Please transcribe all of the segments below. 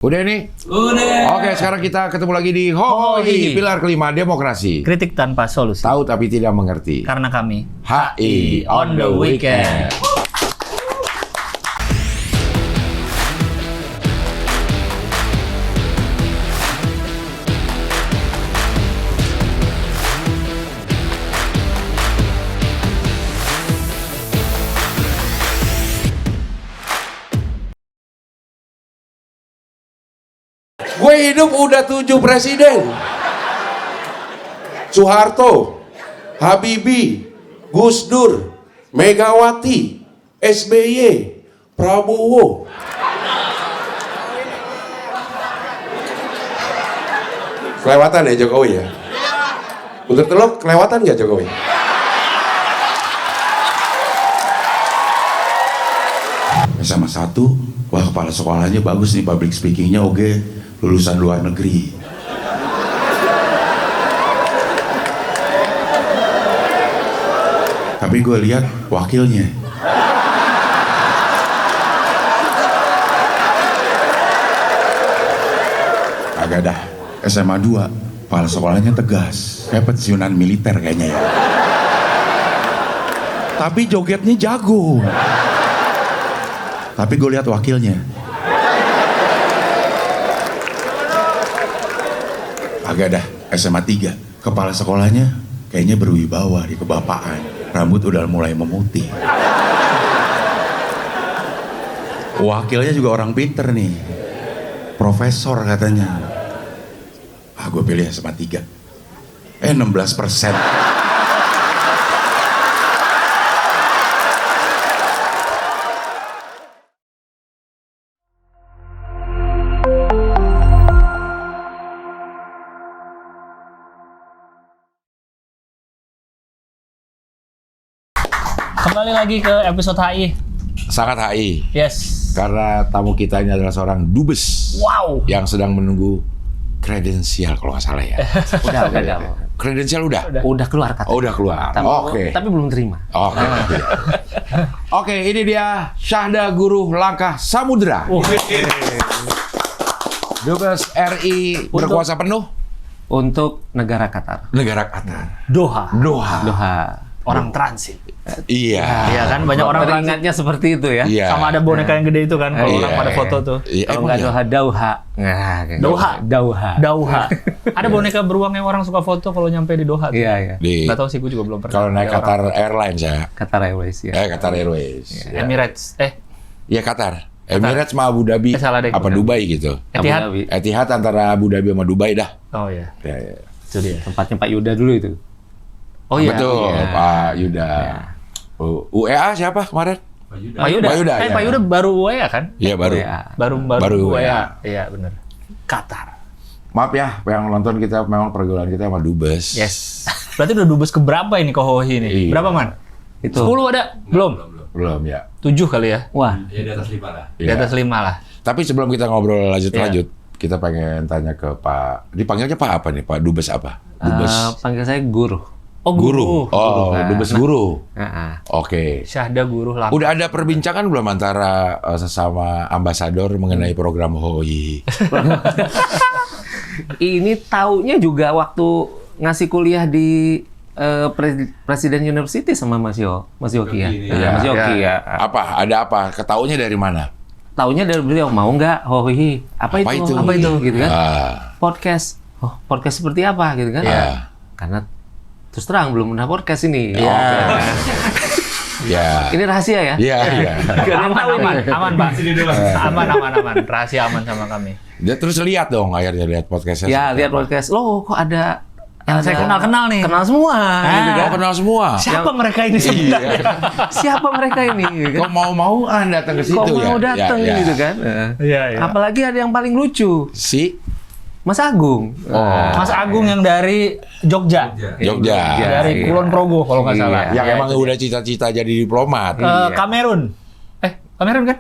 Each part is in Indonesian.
Udah nih? Udah. Oke, sekarang kita ketemu lagi di Hoi, pilar kelima demokrasi. Kritik tanpa solusi. Tahu tapi tidak mengerti. Karena kami HI on the weekend. Gue hidup udah 7 presiden. Soeharto, Habibie, Gus Dur, Megawati, SBY, Prabowo. Kelewatan ya Jokowi ya? Untuk telok kelewatan nggak Jokowi? SMA 1, wah kepala sekolahnya bagus nih, public speakingnya oke. Lulusan luar negeri. Tapi gue lihat wakilnya. Agak dah. SMA 2, kepala sekolahnya tegas. Kayak pensiunan militer kayaknya ya. Tapi jogetnya jago. Tapi gue lihat wakilnya. Agak dah, SMA 3, kepala sekolahnya kayaknya berwibawa di kebapaan, rambut udah mulai memutih. Wakilnya juga orang pinter nih, profesor katanya. Gue pilih SMA 3, 16%. kembali lagi ke episode HI. Sangat HI. Yes. Karena tamu kita ini adalah seorang dubes. Wow. Yang sedang menunggu kredensial kalau nggak salah ya. Udah. Kredensial udah? Udah keluar kata. Oh, udah keluar. Oke. Tapi belum terima. Oke. Oke, ini dia Syahda Guru Langkah Samudra. Dubes RI berkuasa penuh Untuk negara Qatar. negara Qatar. Doha. Doha. Orang transit. Iya. Iya kan, banyak orang transit. Teringatnya seperti itu ya. Iya. Sama ada boneka yang gede itu kan, kalau orang pada foto tuh. Iya, Kalau emang nggak ya? Doha, Dauha. Nah, kayak Dauha. gitu. Dauha. Dauha. Ada boneka beruang yang orang suka foto kalau nyampe di Doha. Iya, iya. Nggak tahu sih, gue juga belum pernah. Kalau naik Ada orang. Qatar Airlines ya. Qatar Airways ya. Qatar Airways. Ya. Emirates. Iya Qatar. Emirates sama Abu Dhabi. Salah deh. Apa Dubai gitu. Abu Etihad. Dhabi. Etihad antara Abu Dhabi sama Dubai dah. Oh iya. Ya. Itu dia. Tempatnya Pak Yuda dulu itu. Oh iya. Betul, iya. Pak Yuda. UEA siapa kemarin? Pak Yuda. Pak Yuda, ya. Pak Yuda baru WA kan? Iya baru. WA. Baru WA. WA. Iya benar. Qatar. Maaf ya, yang nonton kita memang pergaulan kita sama dubes. Yes. Berarti udah dubes keberapa ini Kohohi ini? Iya. Berapa man? Itu. 10 ada? Belum. Belum ya. 7 kali ya? Wah. Ya di atas 5 lah. Di atas 5 lah. Tapi sebelum kita ngobrol lanjut, Iya. kita pengen tanya ke Pak. Dipanggilnya Pak apa nih? Pak Dubes apa? Dubes Panggil saya guru. Oh Guru. Oh, Nah, Dubes Guru. Heeh. Oke. Syahda Guru Langkah. Udah ada perbincangan belum antara sesama ambasador mengenai program HOI? Ini taunya juga waktu ngasih kuliah di Presiden University sama Mas Yoki ya. Yoki, Mas Yoki ya. Apa? Ada apa? Ketaunya dari mana? Taunya dari beliau, mau nggak Hohi? Apa itu? Apa itu? Gitu kan? Podcast. Oh, podcast seperti apa gitu kan? Iya. Karena terus terang belum pernah podcast ini. Iya. Ya. Ini rahasia ya? Iya, iya. Aman Pak. Aman. Rahasia aman sama kami. Dia terus lihat dong, akhirnya lihat podcastnya. Ya, seperti lihat apa. podcast. Loh, kok ada Yang saya kenal nih. Kenal semua gitu kan? Oh, kenal semua. Siapa mereka ini sebenarnya? Siapa mereka ini? Gitu kan? Kok mau-mauan datang ke situ Kok ya? mau datang Ya, ya. gitu kan? Iya. Apalagi ada yang paling lucu, Si Mas Agung. Oh. Mas Agung yang dari Jogja. Jogja. Dari Kulon Progo kalau nggak salah. Iya. Yang emang udah cita-cita jadi diplomat. Kamerun. Kamerun kan?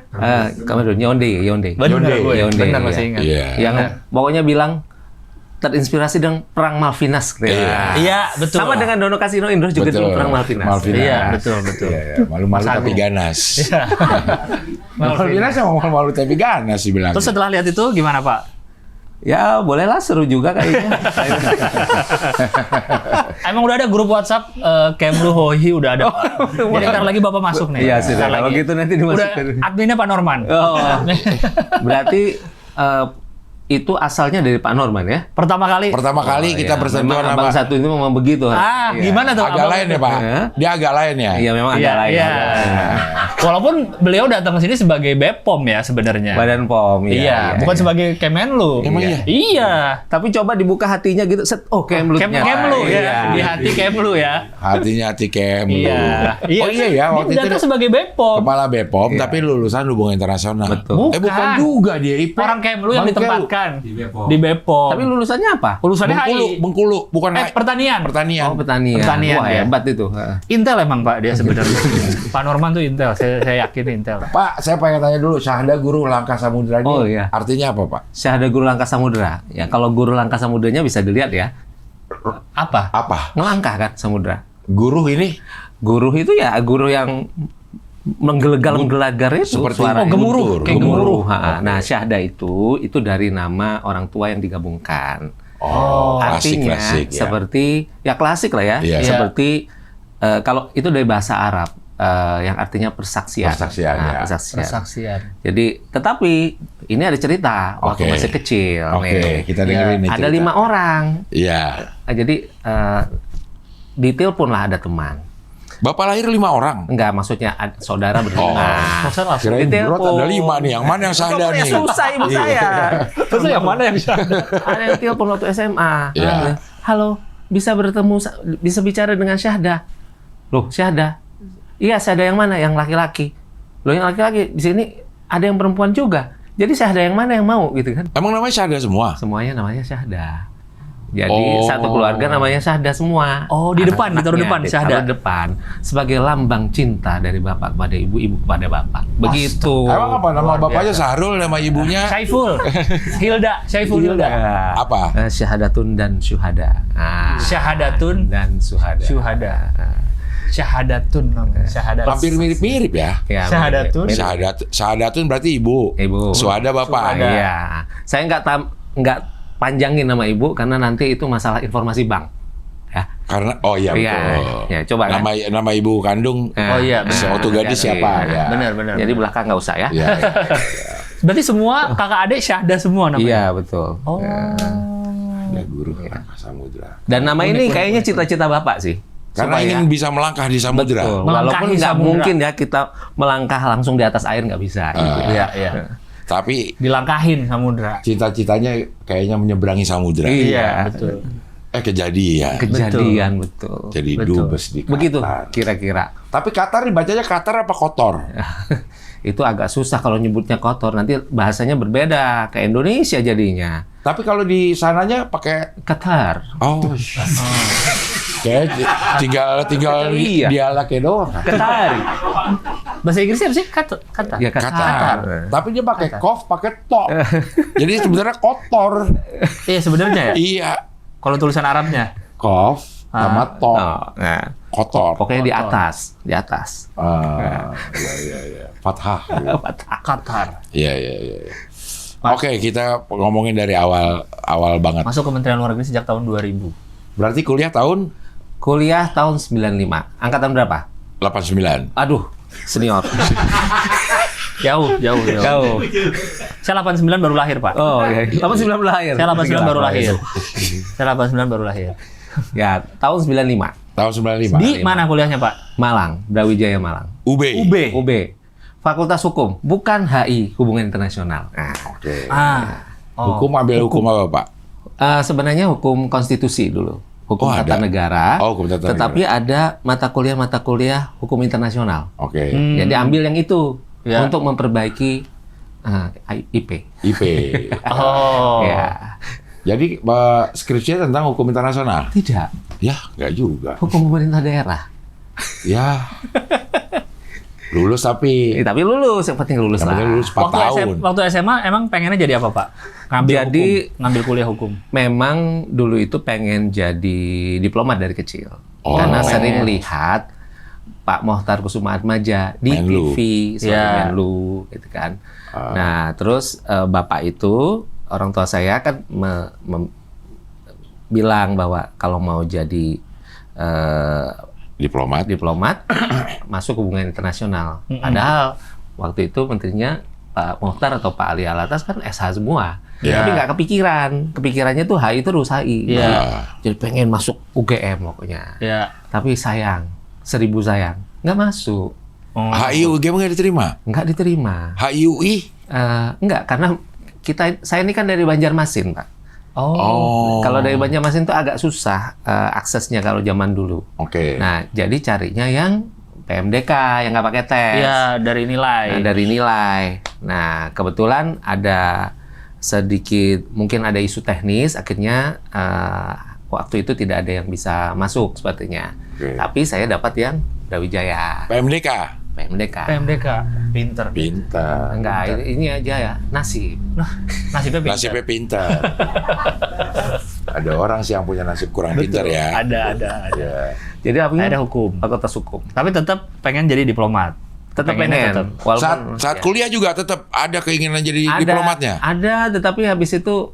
Kamu dulu Yonde. Benar gue. Yonde, Benar iya. masih ingat. Iya. Yang pokoknya bilang terinspirasi dengan perang Malvinas. Iya, betul. Sama dengan Dono Kasino Indro juga dulu perang Malvinas. Iya, betul. Iya. Malu-malu tapi ganas. Malvinas sama malu-malu tapi ganas sih bilang. Terus setelah lihat itu gimana, Pak? Ya bolehlah, seru juga kayaknya. Emang udah ada grup WhatsApp Kemlu Hoi udah ada. Jadi ntar lagi Bapak masuk nih. Iya sih. Ntar Kalau lagi. gitu nanti Udah dimasukin. adminnya Pak Norman. Oh. Berarti itu asalnya dari Pak Norman ya? Pertama kali. Kita bersentuhan Memang sama Abang satu itu memang begitu. Ah, Iya. gimana tuh? agak Abang lain itu? ya Pak. Ya. Dia agak lain ya. Iya memang agak lain. Iya. Walaupun beliau datang ke sini sebagai BPOM ya sebenarnya. Badan POM. Iya, bukan sebagai Kemenlu. Emang iya? Iya. Tapi coba dibuka hatinya gitu. Set, oh Kemlu-nya. Kemlu ya. Iya. Di hati Kemlu ya. Hatinya hati Kemlu. Iya. Oh iya ya, waktu Dia itu datang sebagai BPOM. kepala BPOM Iya. tapi lulusan hubungan internasional. Betul. Bukan juga dia IP. Orang Kemlu yang Bangkelu. ditempatkan di BPOM. Tapi lulusannya apa? lulusannya Bengkulu, bukan pertanian. Oh pertanian. Pertanian, Wah ya. hebat itu. Intel emang Pak dia sebenarnya. Pak Norman tuh Intel. Saya yakin Intel. Pak, saya pengen tanya dulu, Syahda Guru Langkah Samudra ini Oh, iya. artinya apa Pak? Syahda Guru Langkah Samudra. Ya kalau Guru Langkah Samudranya bisa dilihat ya. Apa? Apa? Ngelangkah kan samudra. Guru ini Guru itu ya guru yang menggelegar itu seperti suara gemuruh, kayak gemuruh. Nah, syahda itu dari nama orang tua yang digabungkan. klasik Artinya ya. seperti ya klasik lah ya. Iya. Seperti kalau itu dari bahasa Arab yang artinya persaksian. Persaksian, ya. Persaksian. Jadi, tetapi ini ada cerita waktu Oke. masih kecil. Oke, nih. kita dengerin nih Ada cerita. 5 orang. Iya. Jadi ditelepon lah ada teman. Bapak lahir 5 orang. Enggak, maksudnya saudara berdua. Maksudnya Kirain Ditelepon. berat ada 5 nih. Yang mana yang Syahda Pokoknya nih? susah ibu saya. Terus yang mana yang bisa? Ada yang telepon waktu SMA. Iya. Halo, bisa bisa bicara dengan Syahda. Loh, Syahda? Iya, Syahda yang mana? Yang laki-laki. Loh, yang laki-laki di sini ada yang perempuan juga. Jadi Syahda yang mana yang mau gitu kan? Emang namanya Syahda semua? Semuanya namanya Syahda. Jadi Oh. satu keluarga namanya Syahda semua. Oh, di depan, ditaruh Anak-anaknya depan, Syahda. ditaruh depan sebagai lambang cinta dari bapak kepada ibu, ibu kepada bapak. Begitu. Emang apa? Nama Luar bapaknya biasa. Sahrul, nama ibunya Saiful. Saiful Hilda. Apa? Syahadatun dan syuhada. Syahadatun dan syuhada. Syuhada. Syahadatun namanya. Syahadat. hampir mirip-mirip ya. Ya, Syahadatun. mirip. Syahadatun berarti ibu. Ibu. Syuhada bapak. Syuhada. Iya. Saya nggak panjangin nama ibu karena nanti itu masalah informasi bank. Ya. Karena Iya, betul. ya, coba kan. Nama ibu kandung Oh iya, benar. waktu gadis siapa ya. Benar. Jadi belakang nggak usah ya. Iya. Berarti semua kakak adik Syahda semua namanya. Iya, betul. Oh. Ya, Guru Langkah Samudra. Dan nama ini kayaknya cita-cita Bapak sih. Karena Supaya- ingin bisa melangkah di samudra. Betul. Melangkahi Walaupun nggak samudra. mungkin ya kita melangkah langsung di atas air nggak bisa. gitu. Iya. Tapi Dilangkahin samudra. cita-citanya kayaknya menyeberangi samudra. Iya, Betul. Kejadian. Kejadian betul. Jadi Betul. dubes di Qatar. Begitu kira-kira. Tapi Qatar dibacanya Qatar apa kotor? Itu agak susah kalau nyebutnya kotor. Nanti bahasanya berbeda ke Indonesia jadinya. Tapi kalau di sananya pakai Qatar. oh. Kayak tinggal Iya. dialeknya doang. Qatar. Bahasa Inggrisnya apa sih? Kata. Ya Qatar. Qatar. Tapi dia pakai kof, pakai to. Jadi sebenarnya kotor. Iya sebenarnya ya. Iya. Kalau tulisan Arabnya. Kof sama to. Oh, nah. Kotor. Pokoknya di atas, di atas. Iya. Fathah. Qatar. Iya. Oke, kita ngomongin dari awal banget. Masuk Kementerian Luar Negeri sejak tahun 2000. Berarti kuliah tahun Kuliah tahun 95. Angkatan berapa? 89. Aduh, senior. Jauh. Saya 89 baru lahir, Pak. Oh, iya. Tahun 19 lahir. Saya 89 baru lahir. Saya 89 baru lahir. Ya, tahun 95. Tahun 95. Di mana kuliahnya, Pak? Malang, Brawijaya Malang. UB. UB. Fakultas Hukum, bukan HI, Hubungan Internasional. Nah, Oke. Oh. Hukum ambil hukum apa, Pak? sebenarnya hukum konstitusi dulu. Hukum Oh, tata ada. negara. Oh, hukum tata tetapi ada mata kuliah hukum internasional. Oke. Jadi ambil yang itu Ya. untuk memperbaiki IP. IP. Oh. Ya. Jadi skripsinya tentang hukum internasional. Tidak. Ya, nggak juga. Hukum pemerintah daerah. Ya. Lulus tapi Tapi lulus, yang penting lulus yang lah. penting lulus 4 tahun. Waktu SMA emang pengennya jadi apa, Pak? Ngambil kuliah hukum. Memang dulu itu pengen jadi diplomat dari kecil. Oh. Karena sering lihat Pak Mohtar Kusumaatmadja di Menlu. TV, sebagai Ya. Menlu, gitu kan. Nah, terus Bapak itu, orang tua saya kan bilang bahwa kalau mau jadi Diplomat. diplomat, masuk hubungan internasional. Padahal waktu itu menterinya Pak Mohtar atau Pak Ali Alatas kan SH semua. Ya. Tapi nggak kepikiran. Kepikirannya tuh HI terus HI. Iya. Jadi pengen masuk UGM pokoknya. Ya. Tapi sayang, 1000 sayang. Nggak masuk. Oh. HIU gimana nggak diterima? Nggak diterima. HIUI? Nggak, karena saya ini kan dari Banjarmasin, Pak. Oh. Kalau dari Banjarmasin tuh agak susah aksesnya kalau zaman dulu. Oke. Nah, jadi carinya yang PMDK, yang nggak pakai tes. Iya, dari nilai. Nah, dari nilai. Nah, kebetulan ada sedikit, mungkin ada isu teknis, akhirnya waktu itu tidak ada yang bisa masuk sepertinya. Oke. Tapi saya dapat yang Brawijaya, PMDK? PMDK. PMDK. Pinter. Pintar. Enggak, ini aja ya, nasib. Nasibnya pinter. Nasibnya pintar. Ada orang sih yang punya nasib kurang pintar ya. Ada. Ya. Jadi aku Ada hukum. fakultas hukum. Tapi tetap pengen jadi diplomat. Tetap Pengennya pengen. tetap. Walaupun Saat ya. kuliah juga tetap ada keinginan jadi diplomatnya? Ada, tetapi habis itu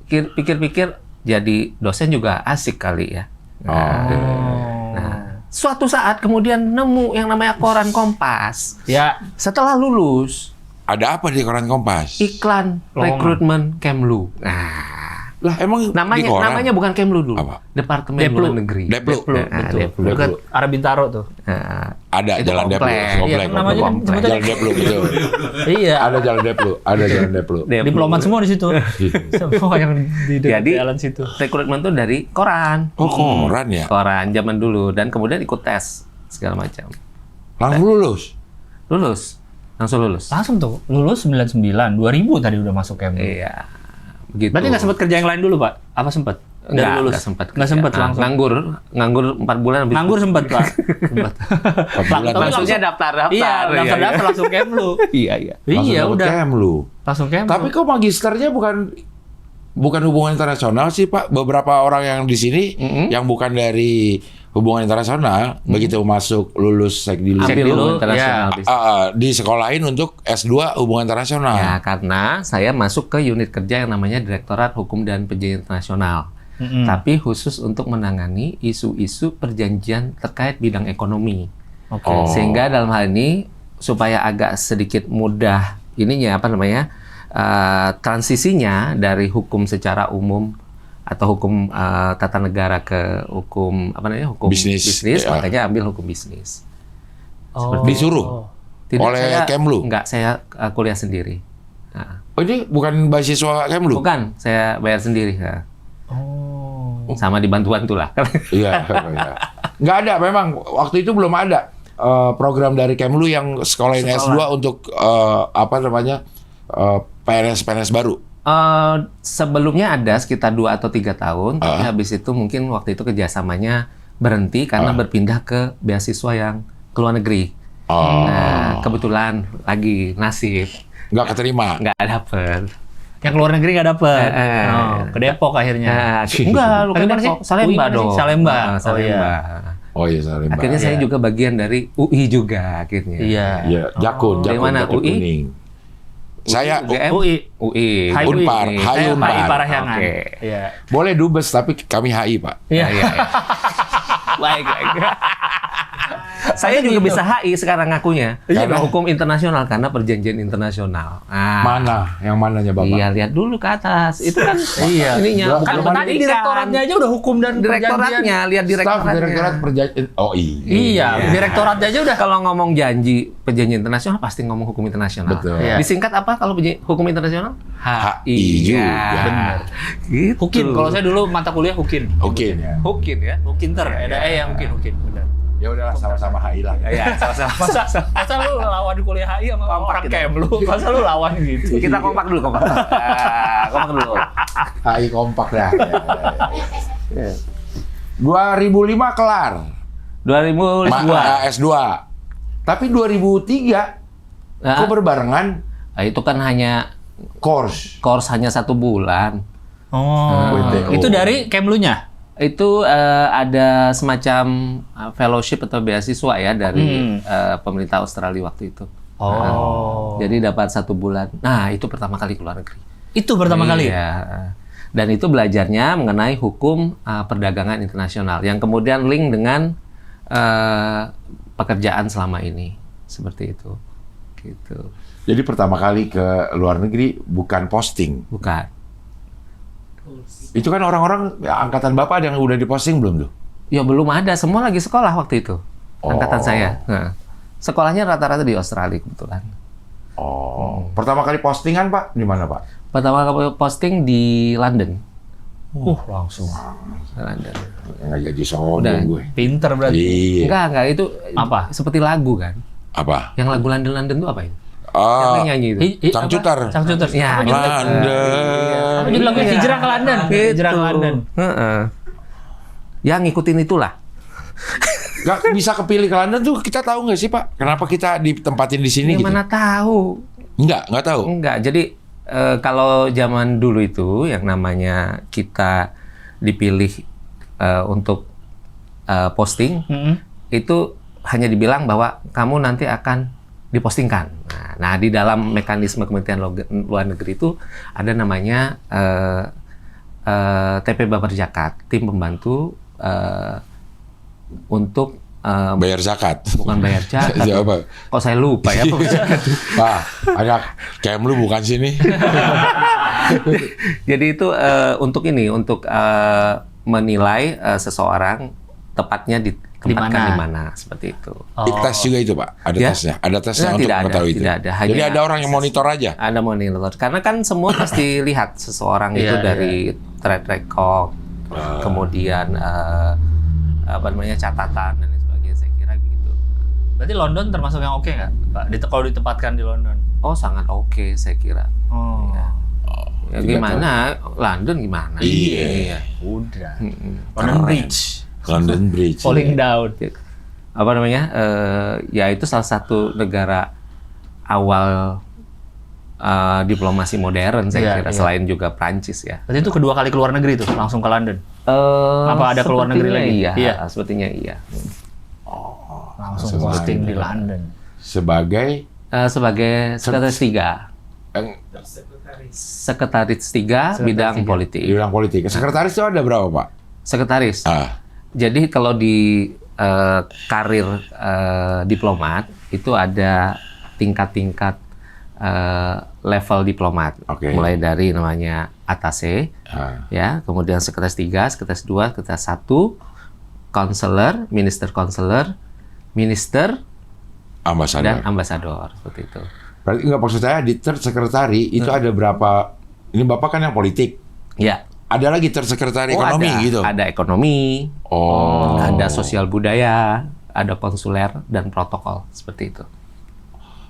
pikir-pikir jadi dosen juga asik kali ya. Nah, suatu saat kemudian nemu yang namanya koran Kompas. Ya. Setelah lulus, Ada apa di koran Kompas? iklan Lowongan. rekrutmen Kemlu. Nah, Lah emang di koran? namanya bukan Kemlu dulu. Apa? Departemen Deplu. Luar Negeri. Deplu. Nah, Betul. Deplu. Dekat arah Bintaro tuh. Nah, Ada itu jalan Deplu. komplek. Komplek. Iya, namanya kan komplek. sebetulnya- Jalan Deplu betul. Iya. Ada jalan Deplu. Ada jalan Deplu. Deplu. Diplomat semua di situ. Semua yang di dekat Jadi jalan situ. rekrutmen tuh dari koran. Oh koran ya? Koran zaman dulu, dan kemudian ikut tes segala macam. Langsung lulus? Lulus, langsung lulus. Langsung tuh lulus 99, 2000 tadi udah masuk Kemlu. Iya, begitu. Berarti nggak sempat kerja yang lain dulu, Pak? Apa sempat? Dari lulus? Nggak sempat. Nggak sempat kerja. langsung. Nganggur 4 bulan. habis Nganggur sempat, Pak. Sempat. bulan. Tapi Maksudnya daftar. Iya, daftar langsung Kemlu. Iya. Iya, Langsung udah. Kemlu. Langsung Kemlu. Tapi kok magisternya bukan hubungan internasional sih Pak? Beberapa orang yang di sini yang bukan dari hubungan internasional begitu masuk lulus Sekdilu Ambil dulu, hubungan internasional. ya. bisa. disekolahin untuk S2 hubungan internasional. Ya, karena saya masuk ke unit kerja yang namanya Direktorat Hukum dan Perjanjian Internasional. Tapi khusus untuk menangani isu-isu perjanjian terkait bidang ekonomi. Oke. Oh. Sehingga dalam hal ini supaya agak sedikit mudah ininya transisinya dari hukum secara umum atau hukum tata negara ke hukum hukum Bisnis, ya. makanya ambil hukum bisnis. Oh. Disuruh? Oleh Kemlu? Enggak, saya kuliah sendiri. Nah, Oh ini bukan beasiswa Kemlu? bukan, saya bayar sendiri. Nah, Oh. sama dibantu-bantu lah. Iya. Nggak ada, memang waktu itu belum ada program dari Kemlu yang sekolahin S2 untuk PNS baru. Sebelumnya ada sekitar 2 atau 3 tahun, tapi habis itu mungkin waktu itu kerjasamanya berhenti karena berpindah ke beasiswa yang ke luar negeri. Nah, kebetulan lagi nasib Nggak keterima. nggak dapet. Yang ke luar negeri nggak dapet. Eh. Oh, ke Depok akhirnya. Enggak, lu Tapi kan mana sih? Depok. Salemba UI mana sih? dong. Salemba. Ah, Salemba. Oh iya, sorry, Mbak. Akhirnya saya Iya. juga bagian dari UI juga akhirnya. Iya. Iya, Jakun, Dari mana? Jakun UI? kuning. Saya UGM? UI. UI. Hai Unpar, UI. Hai Unpar. HI Parahyangan. Oke. Iya. boleh dubes tapi kami HI, Pak. Iya. Baik. Saya juga bisa HI sekarang ngakunya. Karena- Hukum internasional karena perjanjian internasional. Mana? Yang mananya, Bapak? Iya, lihat dulu ke atas. Itu kan Iya. ininya. Kan hukum Tadi pendidikan. direktoratnya aja udah hukum dan Direktoratnya, lihat Staf direktoratnya. Direktorat Perjanjian. Oh Iya, direktoratnya aja udah. Kalau ngomong janji perjanjian internasional pasti ngomong hukum internasional. Betul. Iya. Disingkat apa kalau hukum internasional? HI juga. Benar. Gitu. Hukin. Kalau saya dulu mata kuliah hukin. Oke. Hukin ya. Hukinter. Ada yang hukin. Benar. Ya udahlah, sama-sama HI lah. Ya, sama-sama. Masa lu lawan kuliah HI sama Kompak orang kita. Kemlu? Masa lu lawan gitu? Kita kompak dulu, kompak. Kompak dulu. HI kompak dah. 2005 kelar. 2002. S2. Tapi 2003 Nah, kok berbarengan itu kan hanya course. hanya 1 bulan. Oh. WTO. Itu dari Kemlunya? Itu ada semacam fellowship atau beasiswa ya dari pemerintah Australia waktu itu. Oh. Jadi dapat 1 bulan. Nah, itu pertama kali keluar negeri. Itu pertama kali? Iya. Dan itu belajarnya mengenai hukum perdagangan internasional yang kemudian link dengan pekerjaan selama ini. Seperti itu. Gitu. Jadi pertama kali ke luar negeri bukan posting. Bukan. Itu kan orang-orang ya, angkatan Bapak ada yang udah diposting belum tuh? Ya belum ada, semua lagi sekolah waktu itu. Angkatan saya. Nah, sekolahnya rata-rata di Australia kebetulan. Oh. Pertama kali postingan Pak di mana Pak? Pertama kali posting di London. Langsung. London. Nggak jadi Udah. sombong gue. Pinter berarti. Iya. Enggak, itu Apa? seperti lagu kan. Apa? Yang lagu London itu apa ini? Ah, Yang nyanyi itu. Cangcuter. Cangcuter. Ya, Apa judul- London. apa judul lagunya? Hijrah ke London. Hijrah ke London. Heeh. Ya ngikutin itulah. Nggak bisa kepilih ke London tuh kita tahu nggak sih Pak? Kenapa kita ditempatin di sini gitu? Mana tahu. Nggak tahu. Enggak. Jadi kalau zaman dulu itu yang namanya kita dipilih untuk posting itu hanya dibilang bahwa kamu nanti akan dipostingkan. Nah, di dalam mekanisme Kementerian Luar Negeri itu ada namanya TP Baper Zakat, tim pembantu untuk Bayar zakat. bukan bayar zakat. Siapa? Kok saya lupa ya Baper Zakat. Pak, anak Kemlu bukan sini. Jadi itu untuk ini, untuk menilai seseorang tepatnya ditempatkan di mana, seperti itu. Tes juga itu Pak? Ada Ya. tesnya? Ada tesnya Nah, untuk tidak ada, mengetahui itu? tidak ada. Jadi Hanya- ada orang yang monitor aja? Ada monitor. Karena kan semua pasti lihat seseorang itu Iya, dari track record, kemudian apa namanya catatan dan lain sebagainya. Saya kira begitu. Berarti London termasuk yang oke nggak, Pak? Kalau ditempatkan di London. Oh sangat oke, saya kira. Oh. Ya, Tidak gimana? London gimana? Iya. Udah. Keren. London Bridge. London Bridge. Falling down. Apa namanya? Ya itu salah satu negara awal diplomasi modern saya Iya, kira, iya. selain juga Prancis ya. Berarti itu kedua kali keluar negeri tuh, langsung ke London. Apa ada keluar negeri Sepertinya lagi? Iya, Iya. sepertinya iya. Langsung Langsung posting London. di London. Sebagai Sebagai sekretaris 3. yang Sekretaris 3 bidang tiga. politik. di bidang politik. Sekretaris itu ada berapa Pak? Sekretaris. Ah, Jadi kalau di karir diplomat itu ada tingkat-tingkat level diplomat. Oke. Mulai dari namanya atase, ah. ya, kemudian sekretaris 3, sekretaris 2, sekretaris 1, konselor, minister, Ambasador. dan ambasador seperti itu. Berarti nggak maksud saya di third sekretari itu ada berapa? Ini Bapak kan yang politik. Ya. Ada lagi third sekretari Oh, ekonomi ada. gitu. Ada ekonomi, Oh. ada sosial budaya, ada konsuler dan protokol seperti itu.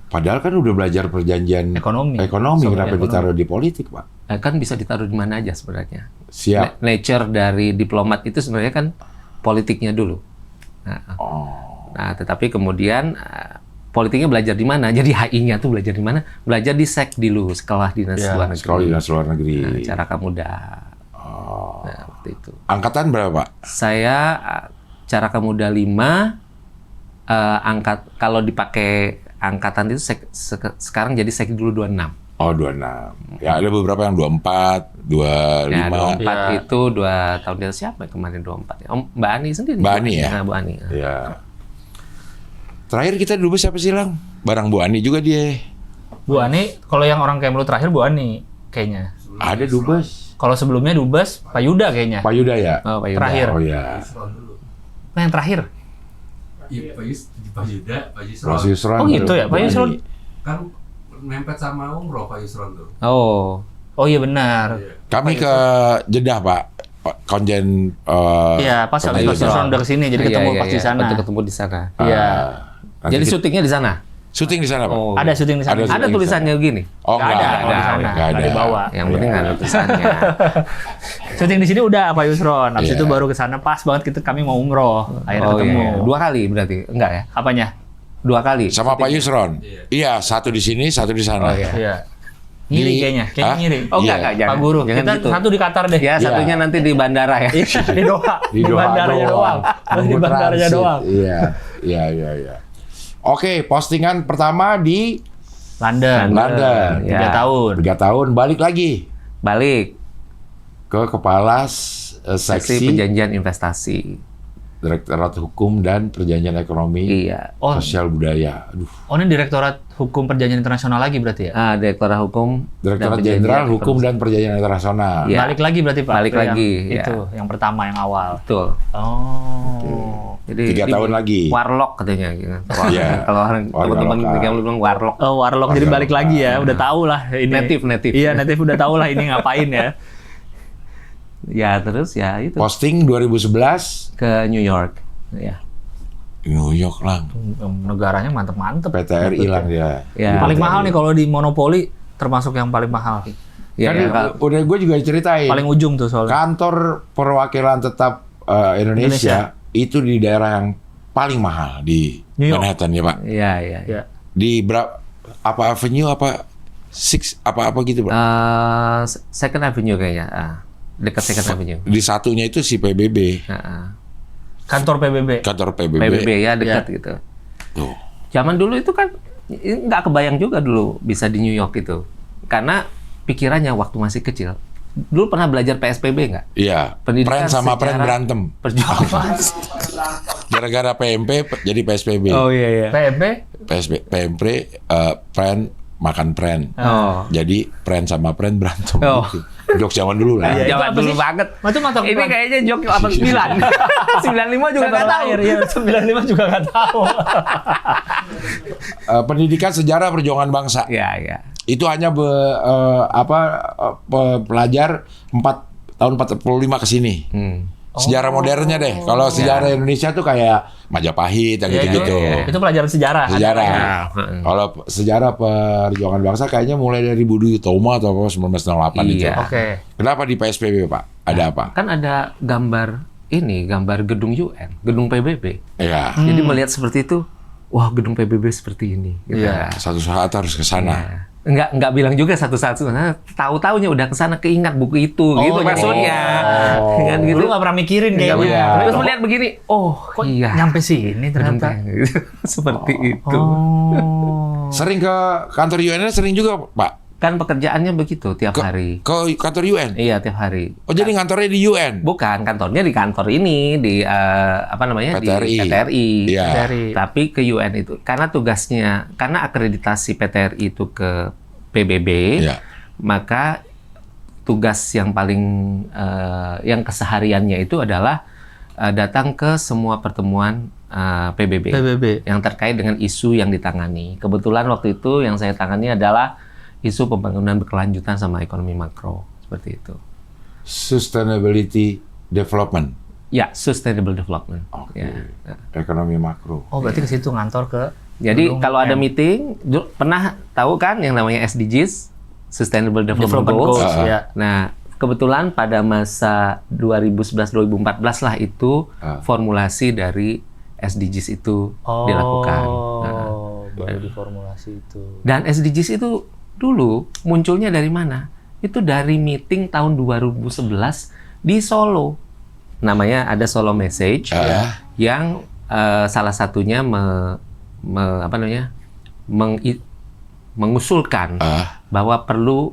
Padahal kan udah belajar perjanjian Ekonomi. kenapa Ekonomi. ditaruh di politik, Pak? Kan bisa ditaruh di mana aja sebenarnya. Siap. Nature dari diplomat itu sebenarnya kan politiknya dulu. Nah, tetapi kemudian politiknya belajar di mana? Jadi HI-nya tuh belajar di mana? Belajar di SEC dulu, Sekolah Dinas Ya, Luar Negeri. Sekolah Dinas Luar Negeri. Nah, Caraka Muda. Nah, seperti itu. Angkatan berapa, Pak? Saya Caraka Muda 5, kalau dipakai angkatan itu sekarang jadi SEC dulu 26. Oh, 26. Ya, ada beberapa yang 24, 25. Ya, 24 Ya. itu 2 tahun dia siapa kemarin 24 ya? Mbak Ani sendiri. Mbak Ani ya? Nah, Bu Ani. Ya. Terakhir kita dulu siapa sih, Lang? Barang Bu Ani juga dia. Bu Ani, kalau yang orang Kemlu terakhir Bu Ani kayaknya. Ada Dubes. Kalau sebelumnya Dubes Pak Yuda kayaknya. Pak Yuda ya? Oh, Pak Yuda. Terakhir. Oh ya. Nah, yang terakhir. Iya, Pak Yuda, Pak Yusron. Mas Yusron. Oh, gitu ya, Pak Bu Ani. Yusron. Kan mempet sama umroh Pak Yusron tuh. Oh, Oh iya benar. Iya. Kami ke Jeddah, Pak. Konjen Iya, pas habis Pak Pak Yusron udah kesini, jadi ketemu pas di sana. Betul, ketemu di sana. Iya. Nanti Jadi kita- syutingnya di sana. syuting di sana, Pak. Oh. Ada syuting di sana. Ada Ada tulisannya begini. Oh, Nggak enggak. ada, kalau di sana. Nggak Nggak dibawa. Yang penting ada tulisannya. Syuting di sini udah Pak Yusron. Habis Iya. itu baru ke sana pas banget kami mau umroh. Akhirnya Oh ketemu. iya. 2 kali berarti. Enggak ya? Apanya? 2 kali. Sama Pak Yusron. Iya, satu di sini, satu di sana. Iya. Ngiri Di- kayaknya Hah? ngiri. Oh Iya. enggak, jangan. Pak Guru, Jangan kita gitu. satu di Qatar deh. Ya, satunya nanti di bandara ya. Di Doha. Di Doha bandaranya doang. Di Nunggu bandaranya transit. doang. Iya. Oke, postingan pertama di London. London. Ya. 3 tahun. 3 tahun, balik lagi Balik ke kepala seksi seksi perjanjian investasi. Direktorat Hukum dan Perjanjian Ekonomi Iya. Oh, Sosial Budaya. Aduh, oh ini Direktorat Hukum Perjanjian Internasional lagi berarti ya? Direktorat Hukum Direktorat dan Jenderal Perjanjian Hukum dan Perjanjian Internasional. Iya. Balik lagi berarti Pak? Balik Ke yang lagi, ya. Itu, yang pertama, yang awal. Betul. Oh. Jadi 3 tahun lagi. Warlock katanya gitu. Iya. Kalau orang Warga teman-teman lokal. yang bilang warlock. Oh, warlock jadi balik lagi ya. Udah tahu lah ini. Native. Iya, native udah tahu lah ini ngapain ya. Ya terus ya itu Posting 2011 ke New York. Ya. New York lang. Negaranya mantep-mantep. PTR hilang dia. Ya. Paling mahal nih kalau di monopoli, termasuk yang paling mahal. Ya, Kan ya, Kak. udah gue juga ceritain. Paling ujung tuh soalnya. Kantor perwakilan tetap Indonesia itu di daerah yang paling mahal di New York. Manhattan ya Pak. Iya. Ya. Di apa Avenue apa Six apa gitu Pak. Second Avenue kayaknya. Dekat Second Avenue. Di satunya itu si PBB, Kantor PBB. kantor PBB. PBB ya dekat gitu. Tuh. Zaman dulu itu kan nggak kebayang juga dulu bisa di New York itu. Karena pikirannya waktu masih kecil. Dulu pernah belajar PSBB nggak? Iya. Pendidikan Pren sama Pren sejarah berantem. Perjuangan. Gara-gara PMP jadi PSBB. iya. PBB. PMP Pren makan Pren. Oh. Jadi Pren sama Pren berantem. Oh. Gitu. Jok zaman dulu lah. Iya. Zaman Itu apa dulu sih? banget. Itu mata Ini kayaknya jok 89. 95 juga nggak tahu. Iya, 95 juga nggak tahu. Pendidikan sejarah perjuangan bangsa. Iya. Itu hanya pelajar 45 ke sini. Sejarah modernnya deh. Kalau sejarah Indonesia tuh kayak Majapahit yang gitu-gitu. Itu pelajaran sejarah. Sejarah. Iya. Kalau sejarah perjuangan bangsa kayaknya mulai dari Budi Utomo atau 1908 itu. Iya. Oke. Kenapa di PSBB Pak? Ada apa? Kan ada gambar gedung UN, gedung PBB. Ya, Jadi melihat seperti itu, wah gedung PBB seperti ini. Gitu. Iya. satu saat harus ke sana. Enggak bilang juga satu-satu. Nah, tahu-taunya udah kesana keingat buku itu, gitu iya. maksudnya. Kan gitu. Lu nggak pernah mikirin Nggak kayaknya. pernah. Terus melihat begini, oh Kok iya. nyampe sini Gedung ternyata. PBB. Seperti itu. Oh. Sering ke kantor UN sering juga Pak? Kan pekerjaannya begitu tiap hari. Ke kantor UN? Iya, tiap hari. Oh jadi ngantornya di UN? Bukan, kantornya di kantor ini, di PTRI. di PTRI. Iya. Dari Tapi ke UN itu, karena akreditasi PTRI itu ke PBB, Iya. maka tugas yang paling yang kesehariannya itu adalah datang ke semua pertemuan PBB yang terkait dengan isu yang ditangani. Kebetulan waktu itu yang saya tangani adalah isu pembangunan berkelanjutan sama ekonomi makro, seperti itu. Sustainability Development. Ya, sustainable development. Oke. Ya. Ekonomi makro. Oh, berarti ke situ ngantor ke Jadi gedung kalau ada UN. meeting, pernah tahu kan yang namanya SDGs, Sustainable Development Development Goals. Goals, ya. Nah, kebetulan pada masa 2011-2014 lah itu formulasi dari SDGs itu dilakukan. Nah, Baru diformulasi itu. dan SDGs itu dulu munculnya dari mana? Itu dari meeting tahun 2011 di Solo. Namanya ada Solo Message yang salah satunya mengusulkan bahwa perlu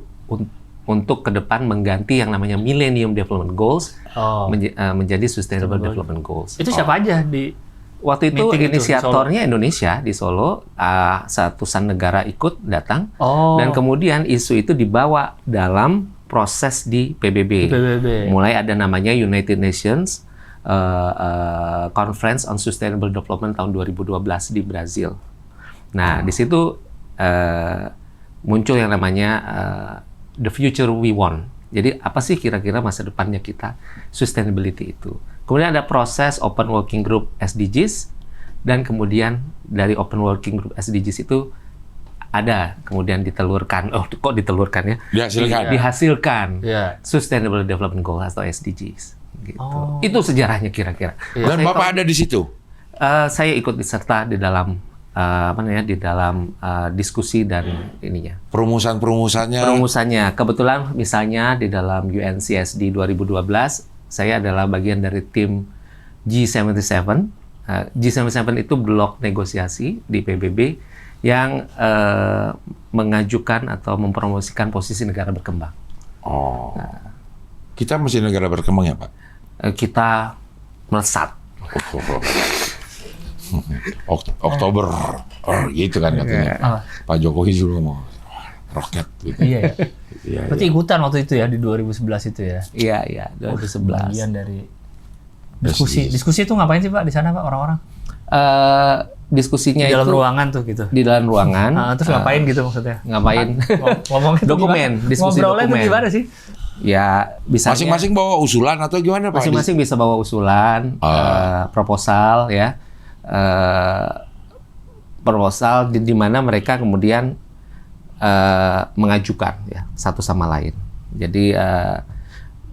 untuk ke depan mengganti yang namanya Millennium Development Goals menjadi Sustainable Development Goals. Itu siapa aja di Waktu itu meeting itu di inisiatornya Indonesia di Solo, ratusan negara ikut datang, dan kemudian isu itu dibawa dalam proses di PBB. Mulai ada namanya United Nations Conference on Sustainable Development tahun 2012 di Brazil. Nah, di situ muncul yang namanya The Future We Want. Jadi apa sih kira-kira masa depannya kita sustainability itu? Kemudian ada proses Open Working Group SDGs, dan kemudian dari Open Working Group SDGs itu ada kemudian ditelurkan. Oh, kok ditelurkan ya? Dihasilkan Sustainable Development Goals atau SDGs. Gitu. Itu sejarahnya kira-kira. Dan Bapak ada di situ? Saya ikut diserta di dalam di dalam diskusi dan ininya. Perumusannya. Perumusannya, kebetulan misalnya di dalam UNCSD 2012, saya adalah bagian dari tim G77. G77 itu blok negosiasi di PBB yang mengajukan atau mempromosikan posisi negara berkembang. Oh. Kita masih negara berkembang ya, Pak? Kita melesat. Oktober, gitu kan katanya. Pak Jokowi juga mau roket gitu. Iya ya. Iya, Berarti ikutan waktu itu ya di 2011 itu ya. Iya, 2011. Bagian dari diskusi. Diskusi itu ngapain sih Pak di sana Pak orang-orang? Diskusinya Di dalam itu ruangan tuh gitu. di dalam ruangan. Terus ngapain gitu maksudnya? Ngapain? Ngomong itu Dokumen, gimana? diskusi Ngobrolnya dokumen. itu gimana sih? Ya, bisa Masing-masing bawa usulan atau gimana, Pak? masing-masing bisa bawa usulan, proposal ya. Proposal di mana mereka kemudian mengajukan ya satu sama lain. Jadi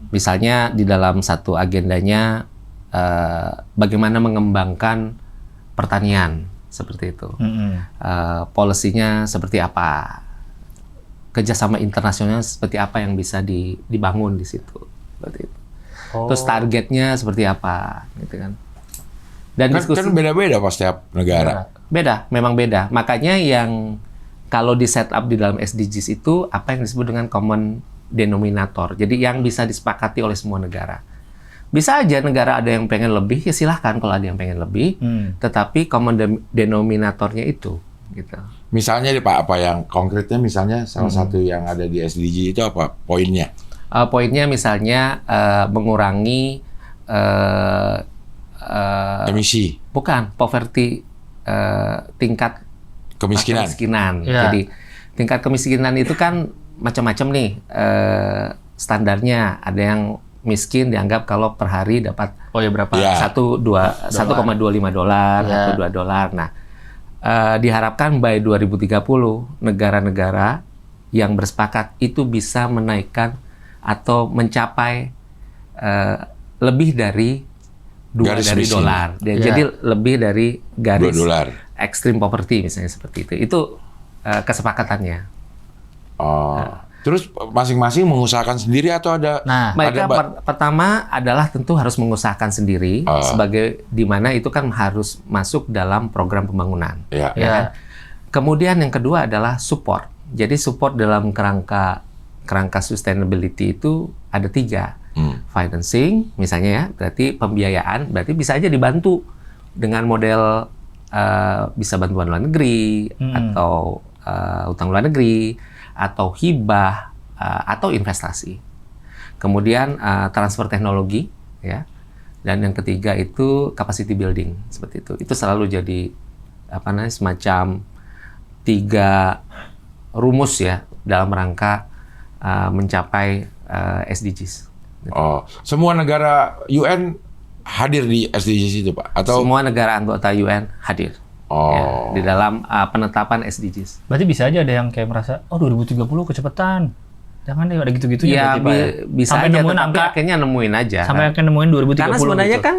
misalnya di dalam satu agendanya bagaimana mengembangkan pertanian seperti itu, polisinya seperti apa, kerjasama internasional seperti apa yang bisa dibangun di situ, seperti itu. Terus targetnya seperti apa, gitu kan? Dan diskusi Kan beda-beda pas setiap negara. beda, memang beda. Makanya yang kalau di setup di dalam SDGs itu apa yang disebut dengan common denominator. Jadi yang bisa disepakati oleh semua negara. Bisa aja negara ada yang pengen lebih, ya silahkan kalau ada yang pengen lebih. Tetapi common denominatornya itu, gitu. Misalnya nih Pak, apa yang konkretnya misalnya salah satu yang ada di SDG itu apa poinnya? Poinnya misalnya mengurangi Emisi, bukan poverty, tingkat kemiskinan. Ya. Jadi tingkat kemiskinan itu kan macam-macam nih standarnya. Ada yang miskin dianggap kalau per hari dapat Berapa? Ya. 1,25 dolar Ya. atau $2. Nah, diharapkan by 2030 negara-negara yang bersepakat itu bisa menaikkan atau mencapai lebih dari Garis dari misi. dolar. Ya. Jadi lebih dari garis $2. extreme poverty misalnya seperti itu. Itu kesepakatannya. Terus masing-masing mengusahakan sendiri atau ada? Nah, Mereka ada pertama adalah tentu harus mengusahakan sendiri sebagai di mana itu kan harus masuk dalam program pembangunan. Ya. Ya kan? Kemudian yang kedua adalah support. Jadi support dalam kerangka sustainability itu ada 3. Financing misalnya ya, berarti pembiayaan, berarti bisa aja dibantu dengan model bisa bantuan luar negeri atau utang luar negeri atau hibah atau investasi. Kemudian transfer teknologi ya. Dan yang ketiga itu capacity building seperti itu. Itu selalu jadi semacam 3 rumus ya dalam rangka mencapai SDGs. Semua negara UN hadir di SDGs itu, Pak? Atau Semua negara anggota UN hadir ya, di dalam penetapan SDGs. berarti bisa aja ada yang kayak merasa, 2030 kecepatan. Jangan deh ada gitu-gitunya Ya, berarti, Pak, ya. bisa Sampai aja, nemuin tetapi akhirnya nemuin aja. sampai akan nemuin 2030. Karena sebenarnya gitu. kan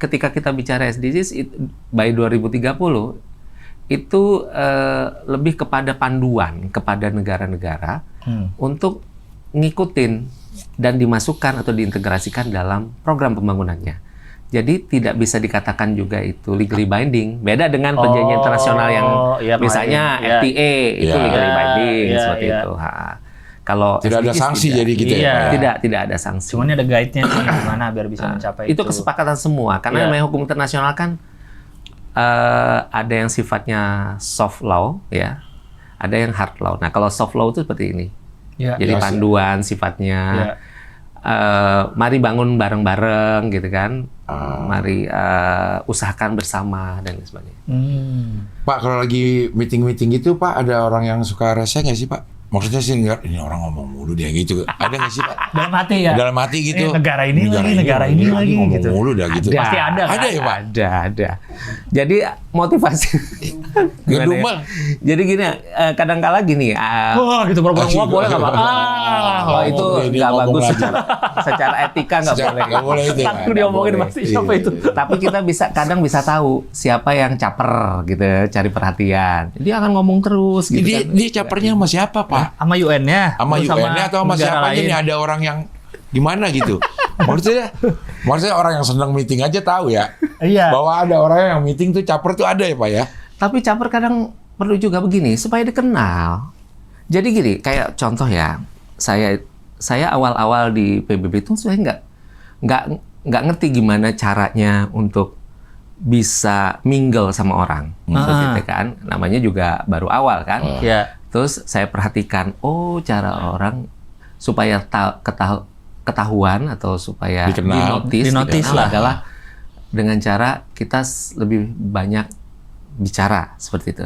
ketika kita bicara SDGs by 2030 itu lebih kepada panduan kepada negara-negara untuk ngikutin dan dimasukkan atau diintegrasikan dalam program pembangunannya. Jadi tidak bisa dikatakan juga itu legally binding. Beda dengan perjanjian internasional yang misalnya FTA itu legally binding seperti itu. Kalau tidak ada SDGs sanksi tidak. jadi gitu Iya. ya? Tidak ada sanksi. Cuman ada guide-nya nih gimana biar bisa mencapai Itu kesepakatan semua karena namanya hukum internasional kan ada yang sifatnya soft law ya, ada yang hard law. Nah kalau soft law itu seperti ini, jadi panduan sifatnya. Mari bangun bareng-bareng gitu kan, mari usahakan bersama dan sebagainya. Pak, kalau lagi meeting-meeting gitu, Pak, ada orang yang suka rese nggak sih, Pak? Maksudnya sih, ini orang ngomong mulu dia gitu. Ada nggak sih, Pak? dalam hati ya. Dalam hati gitu. Negara ini lagi ngomong gitu. mulu dah gitu. Pasti ada kan? Ada ya, Pak? Ada. Jadi motivasi. Gedung, Gimana ya? Bang. Jadi gini, kadang-kala gini. Wah gitu program Asik. boleh nggak Pak? Oh, itu Dia nggak ngomong bagus. lagi. secara etika nggak boleh. Nggak boleh itu. Takut diomongin boleh. pasti siapa Iya. itu. Tapi kita kadang bisa tahu siapa yang caper gitu, cari perhatian. Dia akan ngomong terus gitu. Dia capernya sama siapa, Pak? Sama UN-nya. Sama UN-nya atau sama negara siapa aja lain? nih, ada orang yang gimana gitu. Maksudnya orang yang sedang meeting aja tahu ya. Iya. Bahwa ada orang yang meeting tuh caper tuh ada ya, Pak ya. Tapi caper kadang perlu juga begini supaya dikenal. Jadi gini, kayak contoh ya, saya awal-awal di PBB itu saya nggak ngerti gimana caranya untuk bisa mingle sama orang, seperti itu kan. Namanya juga baru awal kan. Iya. Terus saya perhatikan, oh cara orang supaya ketahuan atau supaya Dikenal. Dinotis dikenal lah. adalah dengan cara kita lebih banyak bicara seperti itu.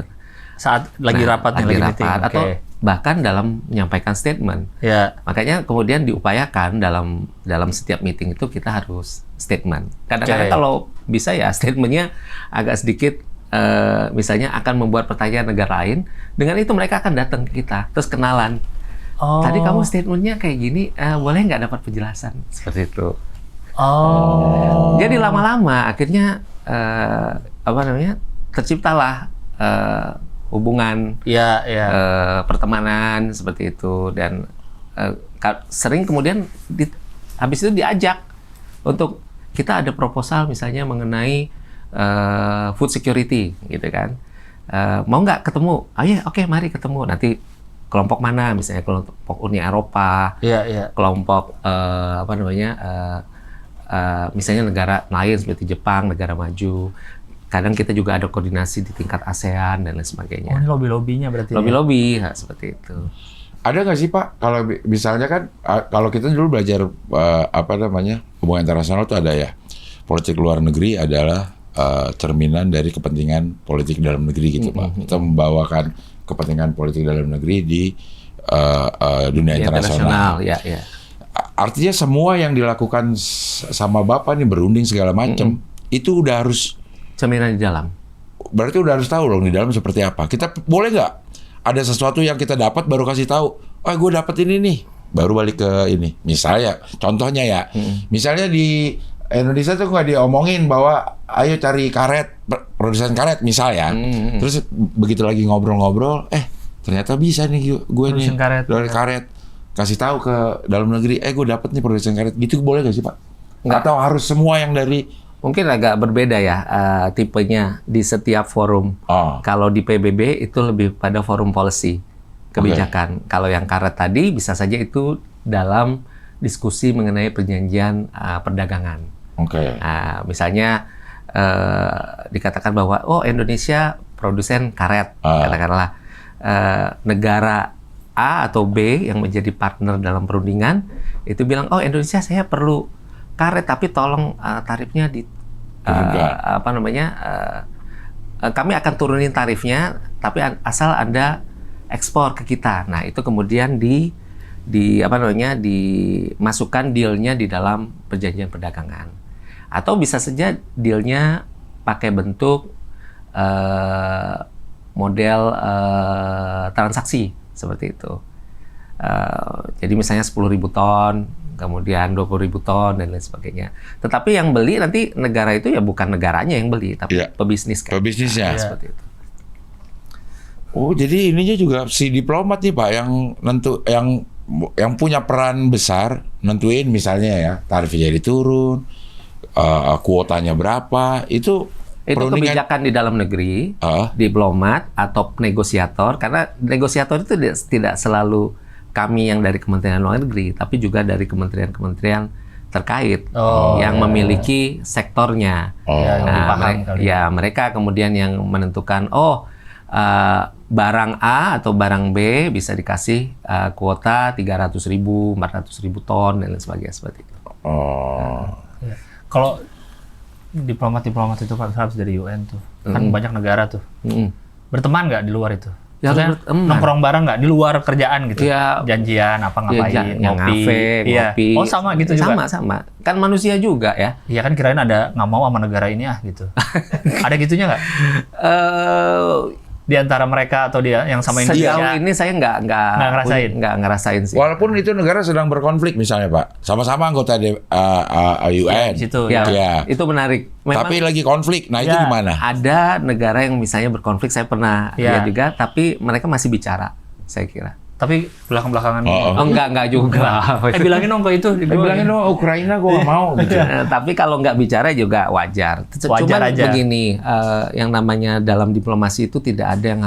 Saat lagi Nah, rapat nih, lagi meeting. rapat, atau Oke. bahkan dalam menyampaikan statement. Ya. Makanya kemudian diupayakan dalam setiap meeting itu kita harus statement. Kadang-kadang Oke. kalau bisa ya statementnya agak sedikit misalnya akan membuat pertanyaan negara lain, dengan itu mereka akan datang ke kita terus kenalan. Oh. Tadi kamu statementnya kayak gini, boleh nggak dapat penjelasan seperti itu. Oh. Jadi lama-lama akhirnya terciptalah hubungan Iya, iya. pertemanan seperti itu, dan sering kemudian habis itu diajak untuk kita ada proposal misalnya mengenai food security gitu kan. Mau nggak ketemu? Ayo, oke, mari ketemu. Nanti kelompok mana, misalnya kelompok Uni Eropa, Iya, iya. kelompok misalnya negara lain seperti Jepang, negara maju. Kadang kita juga ada koordinasi di tingkat ASEAN dan lain Oh, sebagainya. ini lobby-lobbynya berarti. Lobby-lobby, seperti itu. Ada nggak sih, Pak, kalau misalnya kan kalau kita dulu belajar hubungan internasional tuh ada ya, politik luar negeri adalah cerminan dari kepentingan politik dalam negeri gitu, Pak. Kita membawakan kepentingan politik dalam negeri di dunia internasional. Ya, ya. Artinya semua yang dilakukan sama Bapak nih, berunding segala macam, itu udah harus, Cerminan di dalam. berarti udah harus tahu dong di dalam seperti apa. Kita boleh nggak ada sesuatu yang kita dapat baru kasih tahu, gue dapat ini nih, baru balik ke ini. Misalnya, contohnya ya, misalnya di Indonesia tuh nggak diomongin bahwa ayo cari karet, produsen karet misalnya. Terus begitu lagi ngobrol-ngobrol, ternyata bisa nih gue nih Produsen karet. dari karet, kasih tahu ke dalam negeri, gue dapat nih produsen karet. Gitu boleh nggak sih, Pak? Nggak. Atau harus semua yang dari Mungkin agak berbeda ya tipenya di setiap forum. Kalau di PBB itu lebih pada forum policy, kebijakan. Kalau yang karet tadi bisa saja itu dalam diskusi mengenai perjanjian perdagangan. Misalnya dikatakan bahwa Indonesia produsen karet, katakanlah negara A atau B yang menjadi partner dalam perundingan itu bilang, Indonesia saya perlu karet tapi tolong tarifnya kami akan turunin tarifnya tapi asal Anda ekspor ke kita. Nah, itu kemudian dimasukkan dealnya di dalam perjanjian perdagangan. Atau bisa saja dealnya pakai bentuk model transaksi seperti itu. Jadi misalnya 10.000 ton, kemudian 20.000 ton dan lain sebagainya. Tetapi yang beli nanti negara itu ya bukan negaranya yang beli, tapi pebisnis kan. pebisnisnya. Seperti itu. Jadi ininya juga si diplomat nih, Pak, yang punya peran besar nentuin misalnya ya tarifnya jadi turun, kuotanya berapa, itu kebijakan di dalam negeri, diplomat atau negosiator, karena negosiator itu tidak selalu kami yang dari Kementerian Luar Negeri, tapi juga dari kementerian-kementerian terkait yang memiliki sektornya. Mereka kemudian yang menentukan, barang A atau barang B bisa dikasih kuota 300.000, 400.000 ton dan lain sebagainya seperti itu. Kalau diplomat itu kan harus dari UN tuh, kan banyak negara tuh. Berteman nggak di luar itu? Ya, nongkrong bareng nggak di luar kerjaan gitu? Ya, janjian apa ngapain? ngopi. Oh, sama gitu juga? Sama. Kan manusia juga ya. Iya kan, kirain ada nggak mau sama negara ini gitu. Ada gitunya nggak? di antara mereka atau dia yang sama Indonesia? Sejauh ini saya nggak ngerasain. nggak ngerasain sih. Walaupun itu negara sedang berkonflik misalnya Pak, sama-sama anggota UN. Di situ, Ya, Ya. itu menarik. Memang Tapi lagi konflik, nah itu Ya. gimana? ada negara yang misalnya berkonflik, saya pernah Ya. lihat juga, tapi mereka masih bicara, saya kira. Tapi belakang-belakangan. Oh. Oh, enggak juga. Bilangin dong ke itu. Bilangin dong Ukraina gue gak mau gitu. Tapi kalau nggak bicara juga wajar. Wajar Cuman aja. begini, yang namanya dalam diplomasi itu tidak ada yang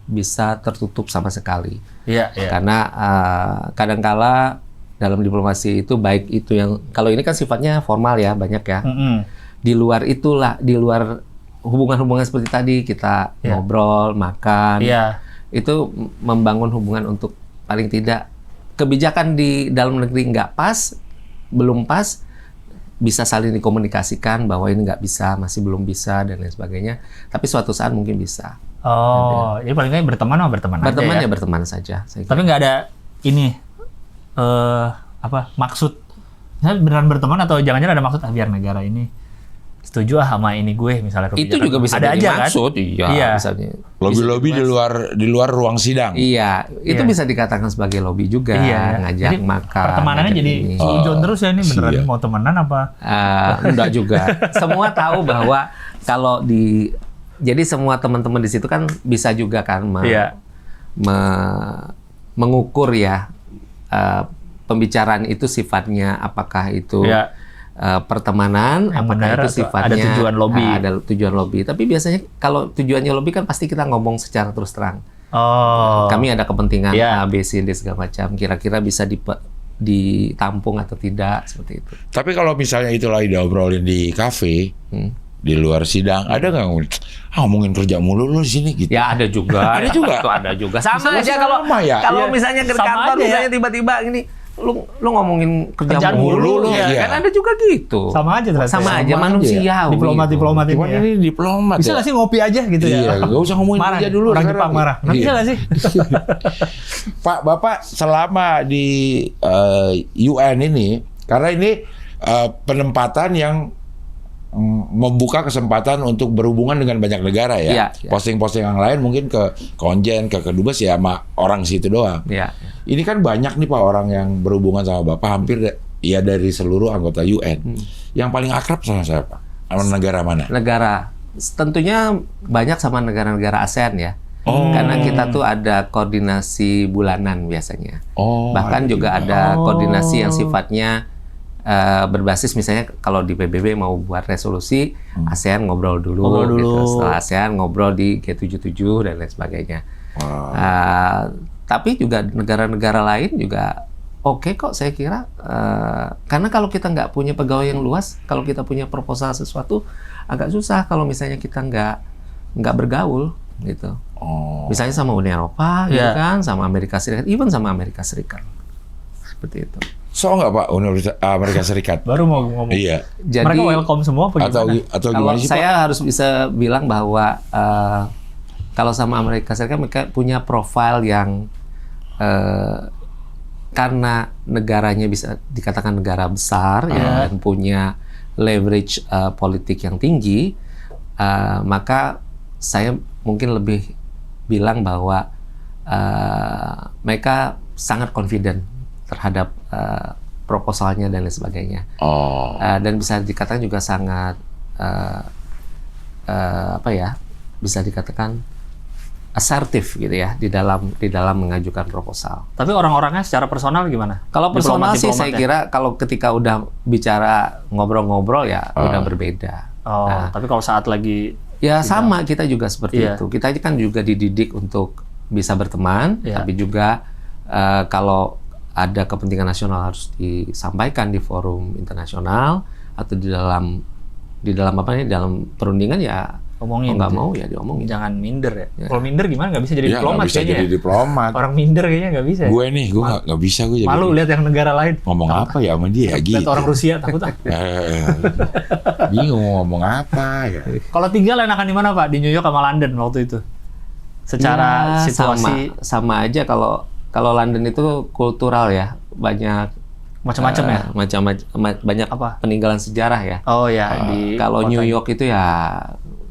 bisa tertutup sama sekali. Iya, iya. Karena kadangkala dalam diplomasi itu baik itu yang kalau ini kan sifatnya formal ya, banyak ya. Mm-mm. Di luar itulah, di luar hubungan-hubungan seperti tadi kita Iya. ngobrol, makan. Iya. Itu membangun hubungan untuk paling tidak kebijakan di dalam negeri nggak pas, belum pas, bisa saling dikomunikasikan bahwa ini nggak bisa, masih belum bisa dan lain sebagainya. Tapi suatu saat mungkin bisa. Oh, jadi paling nggak berteman sama berteman aja Berteman ya. ya berteman saja. Saya kira. Tapi nggak ada ini maksud. Misalnya beneran berteman atau jangan-jangan ada maksud biar negara ini setuju sama ini gue misalnya Itu kebijakan. juga bisa ada jadi aja maksud, kan? iya. Iya. Misalnya. Lobby-lobby di luar ruang sidang. Iya, itu Iya. bisa dikatakan sebagai lobby juga, Iya. ngajak Jadi makan. pertemanannya ngajak jadi ini. sujon terus ya ini beneran Iya. mau temenan apa? Enggak juga. Semua tahu bahwa kalau jadi semua teman-teman di situ kan bisa juga kan Iya. mengukur ya pembicaraan itu sifatnya apakah itu Iya. pertemanan, Yang apakah benar itu atau sifatnya ada tujuan lobby. Ada tujuan lobby. Tapi biasanya kalau tujuannya lobby kan pasti kita ngomong secara terus terang. Oh. Kami ada kepentingan Iya. A, B, C, D segala macam. Kira-kira bisa ditampung atau tidak seperti itu. Tapi kalau misalnya itu lagi diobrolin di kafe, di luar sidang, ada nggak ngomongin kerja mulu lu di sini gitu? Ya ada juga. Ada juga? Itu ada juga. Sama aja Sama kalau ya? kalau Iya. misalnya ke Sama kantor aja ya. misalnya tiba-tiba gini lu ngomongin Kerjaan kerja mulu mulu, lu, iya. kan ada juga gitu. Sama aja ternyata. Sama aja Sama manusiawi. Diplomat-diplomat Cuman ini ya. ini diplomat Bisa ya. nggak sih ngopi aja gitu ya? Iya, nggak usah ngomongin marah kerja ya? dulu Orang sekarang. Jepang marah. Nah, Iya. bisa nggak sih? Pak, Bapak selama di UN ini, karena ini penempatan yang membuka kesempatan untuk berhubungan dengan banyak negara ya. Iya, iya. Posting-posting yang lain mungkin ke Konjen, ke Kedubes ya sama orang situ doang. Ya. Ini kan banyak nih Pak orang yang berhubungan sama Bapak hampir ya dari seluruh anggota UN. Yang paling akrab sama saya Pak? Sama negara mana? Negara tentunya banyak sama negara-negara ASEAN ya. Oh. Karena kita tuh ada koordinasi bulanan biasanya. Oh, Bahkan juga ada koordinasi yang sifatnya berbasis misalnya kalau di PBB mau buat resolusi, ASEAN ngobrol dulu. Ngobrol dulu. Gitu. Setelah ASEAN ngobrol di G77 dan lain sebagainya. Tapi juga negara-negara lain juga oke kok saya kira. Karena kalau kita nggak punya pegawai yang luas, kalau kita punya proposal sesuatu agak susah kalau misalnya kita nggak bergaul gitu. Oh. Misalnya sama Uni Eropa, gitu Iya. kan, sama Amerika Serikat, even sama Amerika Serikat. Seperti itu. So nggak Pak Universitas Amerika Serikat? Baru mau ngomong. Iya. Jadi Mereka welcome semua apa gimana? Atau kalau gimana sih Pak? saya harus bisa bilang bahwa kalau sama Amerika Serikat mereka punya profil yang karena negaranya bisa dikatakan negara besar ya, dan punya leverage politik yang tinggi, maka saya mungkin lebih bilang bahwa mereka sangat confident terhadap proposalnya dan lain sebagainya. Oh. Dan bisa dikatakan juga sangat bisa dikatakan asertif gitu ya di dalam mengajukan proposal. Tapi orang-orangnya secara personal gimana? Kalau personal sih saya Diplomat-diplomatnya. kira kalau ketika udah bicara ngobrol-ngobrol ya udah berbeda. Oh, Nah, tapi kalau saat lagi ya sama kita juga seperti Iya. itu. Kita kan juga dididik untuk bisa berteman, Iya. tapi juga kalau ada kepentingan nasional harus disampaikan di forum internasional atau di dalam dalam perundingan ya ngomongin. nggak gitu. mau ya diomongin. Jangan minder ya. Ya. Kalau minder gimana? Nggak bisa jadi Iya, diplomat nggak bisa kayaknya. jadi diplomat. Orang minder kayaknya nggak bisa. Gue nih, gue nggak bisa gue jadi. Malu lihat yang negara lain. Ngomong apa ya sama dia gitu. Lihat orang Rusia takut ah. Bingung mau ngomong apa ya. Kalau tinggal enakan di mana Pak? Di New York sama London waktu itu? Secara Ya, situasi sama aja kalau London itu kultural ya, banyak macam-macam ya. banyak Apa? peninggalan sejarah ya. Oh ya di Kalau kota- New York itu ya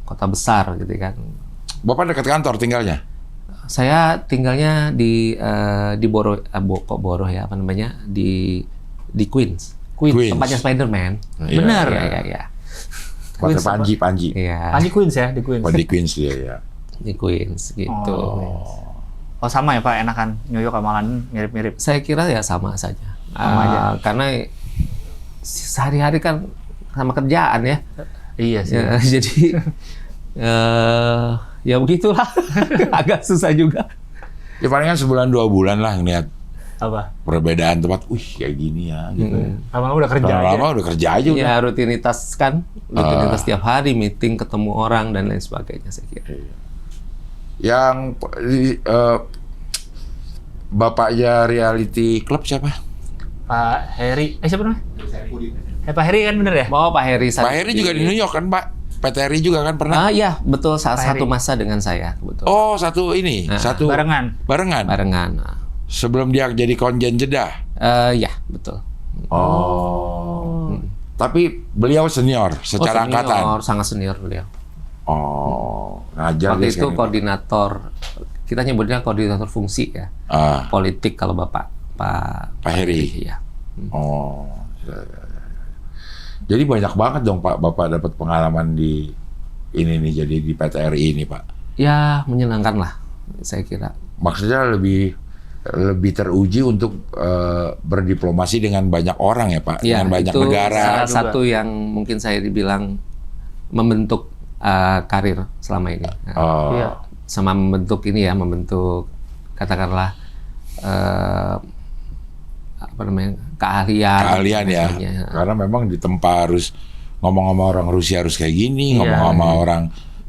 kota besar gitu kan. Bapak dekat kantor tinggalnya? Saya tinggalnya di Borough, kok Borough ya, apa namanya, di Queens. Queens. Tempatnya Spider-Man. Iya, Bener. Iya. Tempatnya Panji. Iya, Panji Queens ya, di Queens. Oh, di Queens dia ya. di Queens gitu. Oh sama ya Pak, enakan New York sama London mirip-mirip. Saya kira ya sama saja. Sama aja. Karena sehari-hari kan sama kerjaan ya. Iya sih. Ya, jadi ya begitulah. Agak susah juga. Ya palingan sebulan 2 bulan lah ngeliat Apa? perbedaan tempat. Kayak gini ya gitu. Lama-lama udah kerja aja. Lama-lama udah kerja aja udah. Ya rutinitas kan, rutinitas tiap hari, meeting, ketemu orang dan lain sebagainya saya kira. Yang bapaknya reality club siapa? Pak Heri, siapa namanya? Pak Heri kan bener ya? Oh, Pak Heri. Pak Heri juga di New York kan, Pak? PT Heri juga kan pernah? Iya, betul. Pak Satu Heri. masa dengan saya, betul. Oh, satu ini, satu Barengan. barengan. Barengan. Sebelum dia jadi konjen Jeddah. Ya, betul. Tapi beliau senior secara senior, angkatan. sangat senior beliau. Ngajar Waktu dia itu sekarang. koordinator, kita nyebutnya koordinator fungsi ya. Ah, Politik kalau Pak Pak Heri. Ya. Ya. Jadi banyak banget dong Pak, Bapak dapat pengalaman di ini nih, jadi di PT RI ini Pak. Ya, menyenangkan lah, saya kira. Maksudnya lebih teruji untuk berdiplomasi dengan banyak orang ya Pak, Ya, dengan banyak itu negara. salah juga. satu yang mungkin saya dibilang membentuk karir selama ini. Oh. Iya. Sama membentuk ini ya, membentuk katakanlah apa namanya, Keahlian ya, sebagainya. karena memang ditempa harus ngomong sama orang Rusia harus kayak gini, Iya, ngomong sama orang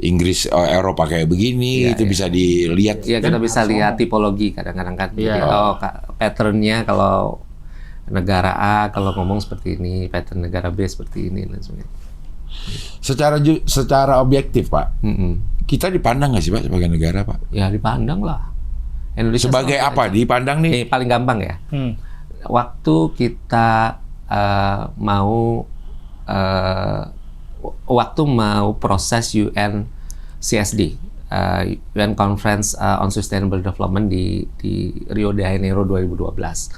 Inggris, Eropa kayak begini, Iya, itu iya. bisa dilihat. Iya, kita bisa lihat tipologi kadang-kadang kan. Iya. Jadi, patternnya kalau negara A kalau ngomong seperti ini, pattern negara B seperti ini dan sebagainya. Secara objektif Pak, kita dipandang nggak sih Pak sebagai negara Pak? Ya dipandang lah. Indonesia Sebagai selalu apa? Dipandang nih? paling gampang ya. Waktu kita waktu mau proses UN CSD, UN Conference on Sustainable Development di Rio de Janeiro 2012.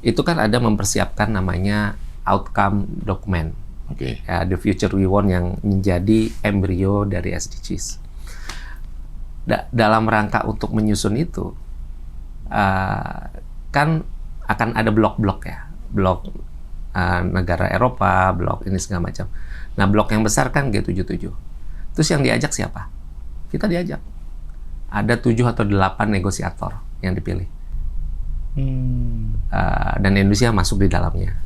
Itu kan ada mempersiapkan namanya outcome document. Oke. Ya, The Future We Want yang menjadi embrio dari SDGs. Dalam rangka untuk menyusun itu, kan akan ada blok-blok ya, blok negara Eropa, blok ini segala macam. Nah, blok yang besar kan G77. Terus yang diajak siapa? Kita diajak. Ada 7 atau 8 negosiator yang dipilih. Dan Indonesia masuk di dalamnya.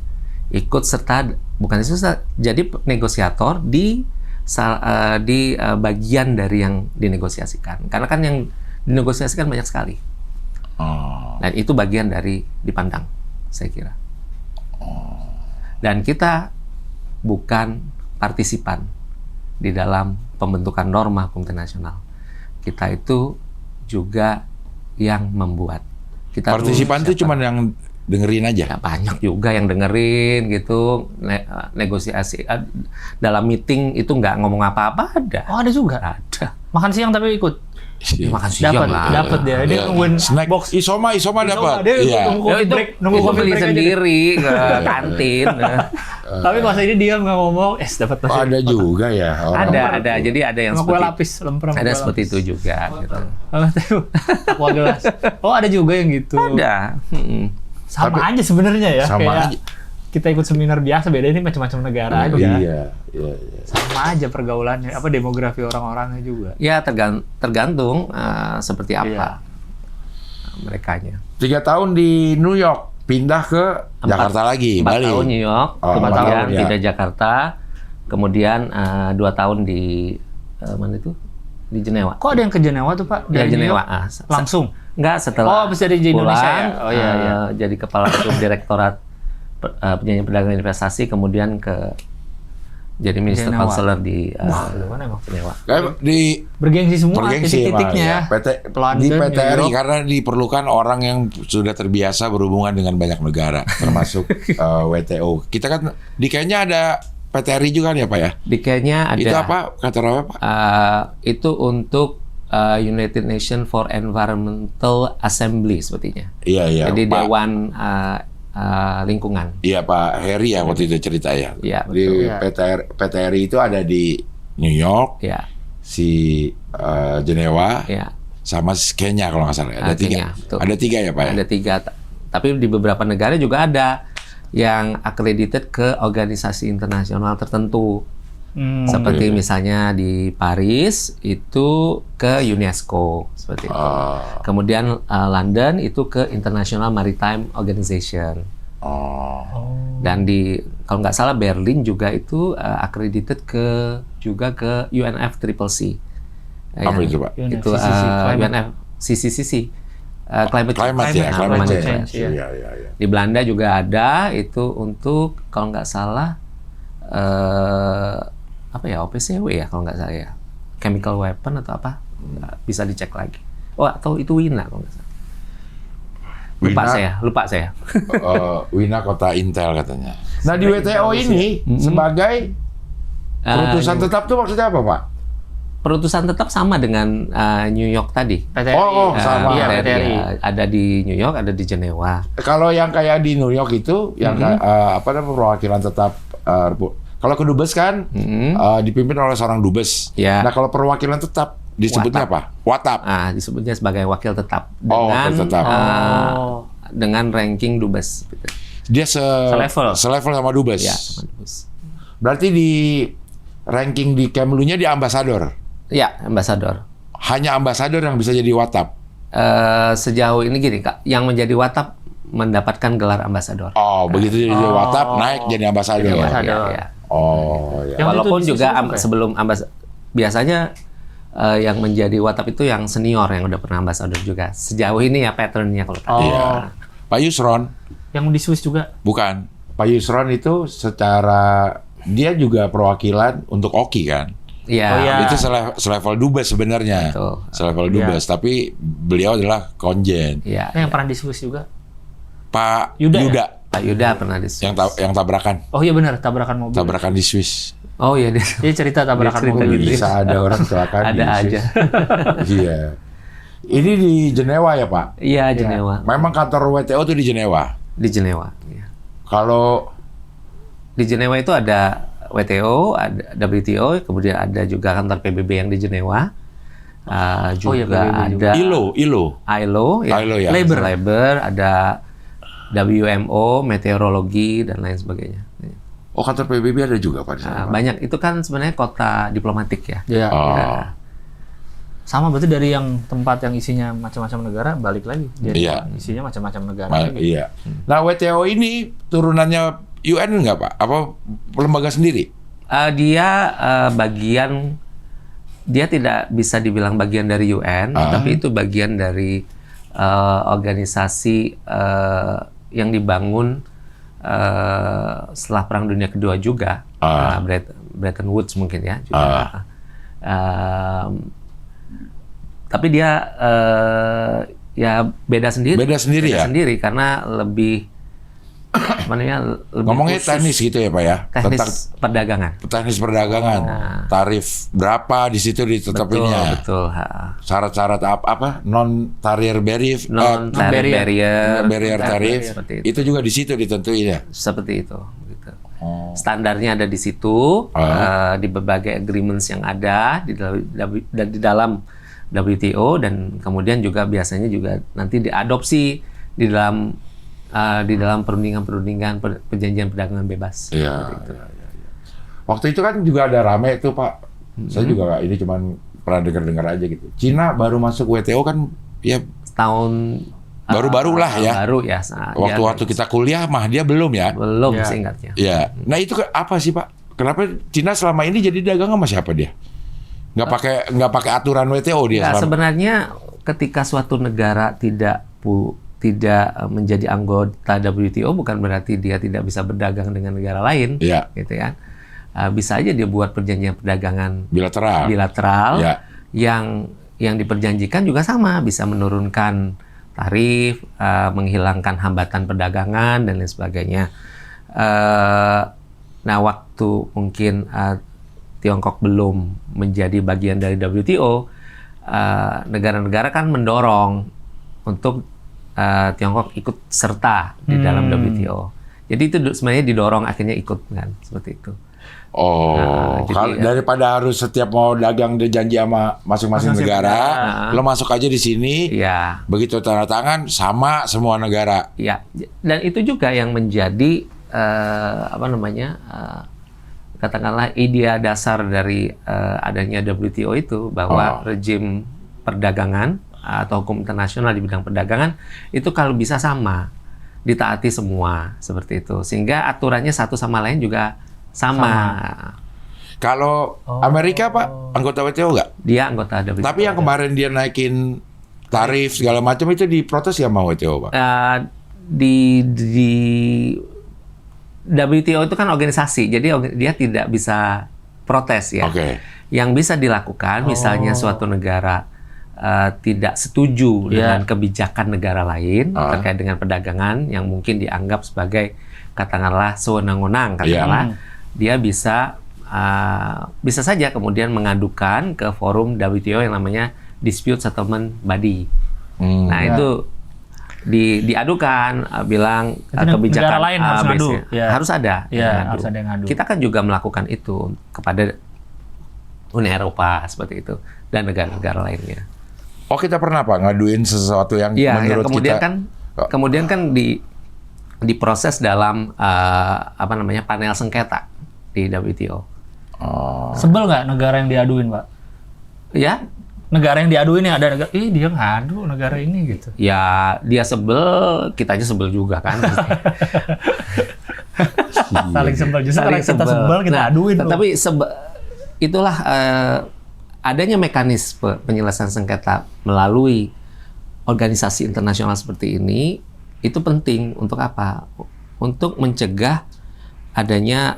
Ikut serta, bukan jadi negosiator di bagian dari yang dinegosiasikan. Karena kan yang dinegosiasikan banyak sekali. Dan itu bagian dari dipandang, saya kira. Dan kita bukan partisipan di dalam pembentukan norma hukum internasional. Kita itu juga yang membuat. Kita Partisipan itu cuma yang dengerin aja. ya, banyak juga yang dengerin gitu, negosiasi dalam meeting itu nggak ngomong apa-apa ada. Oh ada juga. Ada. Makan siang tapi ikut. Ya, makan siang lah. Dapat dia. Dia nungguin Snack box. Isoma dapat. Dia Iya. nunggu coffee break, nunggu Itu coffee beli break aja. sendiri ke kantin. Tapi pas ini diam nggak ngomong, dapat Oh, ada juga ya orang. Ada. Jadi ada yang sama kue seperti lapis, lemper sama ada kue seperti lapis. itu juga. Gitu. Aqua gelas. Oh ada juga yang gitu. Ada. Sama aja sebenarnya ya. Sama kayak aja. kita ikut seminar biasa, beda ini macam-macam negara aja. Iya. Sama aja pergaulannya, apa demografi orang-orangnya juga. Ya tergantung seperti apa merekanya. 3 tahun di New York, pindah ke Jakarta lagi, 4 Bali. tahun New York, Oh, kemudian 4 tahun, ya. pindah Jakarta, kemudian 2 tahun di mana itu? Di Jenewa. Kok ada yang ke Jenewa tuh Pak? Ya, Dari New Jenewa. York? Langsung? Enggak, Oh, setelah habis dari Indonesia pulang, ya? Oh, iya, iya. jadi kepala direktorat penjagaan perdagangan investasi, kemudian jadi minister Jenewa. counselor di Gimana emang? Jenewa. Kayak di Bergengsi semua bergengsi emang, titik-titiknya. ya. London, Di New PTRI York. karena diperlukan orang yang sudah terbiasa berhubungan dengan banyak negara, termasuk WTO. Kita kan di kayaknya ada PTRI juga kan ya Pak ya? Di Kenya ada Itu apa kata Rawa Pak? itu untuk United Nations for Environmental Assembly sepertinya. Iya, Jadi Pak. Dewan Lingkungan. Iya, Pak Heri ya waktu itu cerita ya. Iya, Di betul. PTRI itu ada di New York, Ya, si Jenewa, ya. sama Kenya kalau nggak salah. Ada tiga. Kenya, betul. Ada tiga ya, Pak ya? Ada 3. Tapi di beberapa negara juga ada yang accredited ke organisasi internasional tertentu. Seperti misalnya di Paris itu ke UNESCO seperti itu. Kemudian London itu ke International Maritime Organization. Dan di kalau nggak salah Berlin juga itu accredited juga ke UNFCCC. Apa itu, Pak? Itu UNFCCC. Climate Climate ya, Nah, climate change. change, ya. Iya. Di Belanda juga ada itu untuk kalau nggak salah apa ya, OPCW ya kalau nggak salah ya, chemical weapon atau apa, bisa dicek lagi. Oh, atau itu WINA kalau nggak salah. Lupa saya. Wina Kota Intel katanya. Nah di WTO ini sebagai perutusan tetap tuh maksudnya apa, Pak? Perutusan tetap sama dengan New York tadi. PTRI. Sama. Iya, PTRI, PTRI. ada di New York, ada di Jenewa. Kalau yang kayak di New York itu, yang apa namanya perwakilan tetap, kalau kedubes kan dipimpin oleh seorang dubes. Ya. Nah kalau perwakilan tetap disebutnya apa? Watap. Disebutnya sebagai wakil tetap Wakil tetap. dengan ranking dubes. Gitu. Dia Selevel. selevel sama dubes. Ya, sama dubes. Berarti di ranking di Kemlunya di ambasador. Ya, ambasador. Hanya ambasador yang bisa jadi watap. Sejauh ini gini Kak, yang menjadi watap mendapatkan gelar ambasador. Oh, begitu jadi watap naik jadi ambasador. Iya, ambasador. iya. Oh, ya. Yang Walaupun itu juga disusun apa ya? sebelum biasanya yang menjadi watap itu yang senior yang udah pernah ambasador juga. Sejauh ini ya patternnya kalau tadi. Iya. Pak Yusron, Yang di Swiss juga. bukan. Pak Yusron itu secara dia juga perwakilan untuk Oki kan. Iya. Oh, iya. Itu selevel dubes sebenarnya. Betul. Selevel dubes, tapi beliau adalah konjen. Iya. Yang pernah di Swiss juga. Pak Yuda ya? Yuda Pak Yuda pernah di yang tabrakan Oh iya benar, tabrakan mobil. di Swiss. Oh iya dia. Dia cerita tabrakan Dia cerita mobil. gitu. Bisa ada orang kecelakaan Ada di Swiss. aja. Iya. Ini di Jenewa ya, Pak? Iya, Jenewa. Memang kantor WTO tuh di Jenewa. Di Jenewa. Iya. Kalau Di Jenewa itu ada WTO, ada WTO, kemudian ada juga kantor PBB yang di Jenewa. Juga iya, PBB juga. ada ILO, ILO, ya. Labor, ada WMO, meteorologi dan lain sebagainya. Oh, kantor PBB ada juga, Pak, di sana, Pak? Banyak itu kan sebenarnya kota diplomatik ya. Iya. Oh. Ya. Sama berarti dari yang tempat yang isinya macam-macam negara balik lagi. Jadi Iya. isinya macam-macam negara. lagi. Iya. Nah, WTO ini turunannya UN nggak, Pak? Apa lembaga sendiri? Dia tidak bisa dibilang bagian dari UN, tapi itu bagian dari organisasi yang dibangun setelah Perang Dunia Kedua juga, Bretton Woods mungkin ya juga. Tapi dia ya beda sendiri. Beda sendiri ya? sendiri karena lebih apa namanya, lebih Ngomongnya khusus teknis gitu ya, Pak ya? teknis Tentang perdagangan. teknis perdagangan. Tarif berapa di situ ditetapinnya? Betul. Syarat-syarat apa? Non tariff barrier, Non-tariff barrier, barrier tarif. seperti itu. Itu juga di situ ditentuin ya. Seperti itu. Gitu. Standarnya ada di situ, di berbagai agreements yang ada di dalam WTO, dan kemudian juga biasanya juga nanti diadopsi di dalam perundingan-perundingan perjanjian perdagangan bebas. Iya. Waktu itu kan juga ada rame itu, Pak. Saya juga nggak, ini cuman pernah dengar-dengar aja gitu. Cina baru masuk WTO kan ya Tahun baru-baru lah ya. Baru ya. Waktu kita kuliah mah dia belum ya. Belum Ya. seingatnya. Ya. Nah itu apa sih, Pak? Kenapa Cina selama ini jadi dagang sama siapa dia? Nggak pakai aturan WTO dia Ya, selama. sebenarnya ketika suatu negara tidak menjadi anggota WTO bukan berarti dia tidak bisa berdagang dengan negara lain, Iya. gitu kan? Bisa aja dia buat perjanjian perdagangan bilateral Ya. yang diperjanjikan juga sama, bisa menurunkan tarif, menghilangkan hambatan perdagangan dan lain sebagainya. Nah, waktu mungkin Tiongkok belum menjadi bagian dari WTO, negara-negara kan mendorong untuk Tiongkok ikut serta di dalam WTO. Jadi itu sebenarnya didorong akhirnya ikut kan, seperti itu. Jadi, daripada harus setiap mau dagang dia janji sama masing-masing negara, lo masuk aja di sini. Iya. Begitu tanda tangan sama semua negara. Ya, dan itu juga yang menjadi katakanlah ide dasar dari adanya WTO itu, bahwa rejim perdagangan atau hukum internasional di bidang perdagangan itu kalau bisa sama, ditaati semua seperti itu, sehingga aturannya satu sama lain juga sama. Kalau Amerika Pak, anggota WTO nggak? Dia anggota WTO. Tapi yang kemarin dia naikin tarif segala macam itu diprotes ya sama WTO Pak? Di WTO itu kan organisasi, jadi dia tidak bisa protes ya. Yang bisa dilakukan, misalnya suatu negara tidak setuju dengan kebijakan negara lain terkait dengan perdagangan yang mungkin dianggap sebagai katakanlah sewenang-wenang, katakanlah dia bisa saja kemudian mengadukan ke forum WTO yang namanya Dispute Settlement Body. Nah itu diadukan, bilang kebijakan negara lain harus ngadu. Harus ada. Harus ada yang ngadu. Kita kan juga melakukan itu kepada Uni Eropa seperti itu dan negara-negara lainnya. Oh, kita pernah Pak ngaduin sesuatu yang menurut kemudian kita kemudian kan diproses dalam panel sengketa di WTO. Sebel nggak negara yang diaduin, Pak? Ya, negara yang diaduin ya ada negara, dia ngadu negara ini gitu. Ya, dia sebel, kitanya sebel juga kan. Saling sebel, justru karena kita sebel kita aduin. Tapi itulah adanya mekanisme penyelesaian sengketa melalui organisasi internasional seperti ini itu penting untuk apa? Untuk mencegah adanya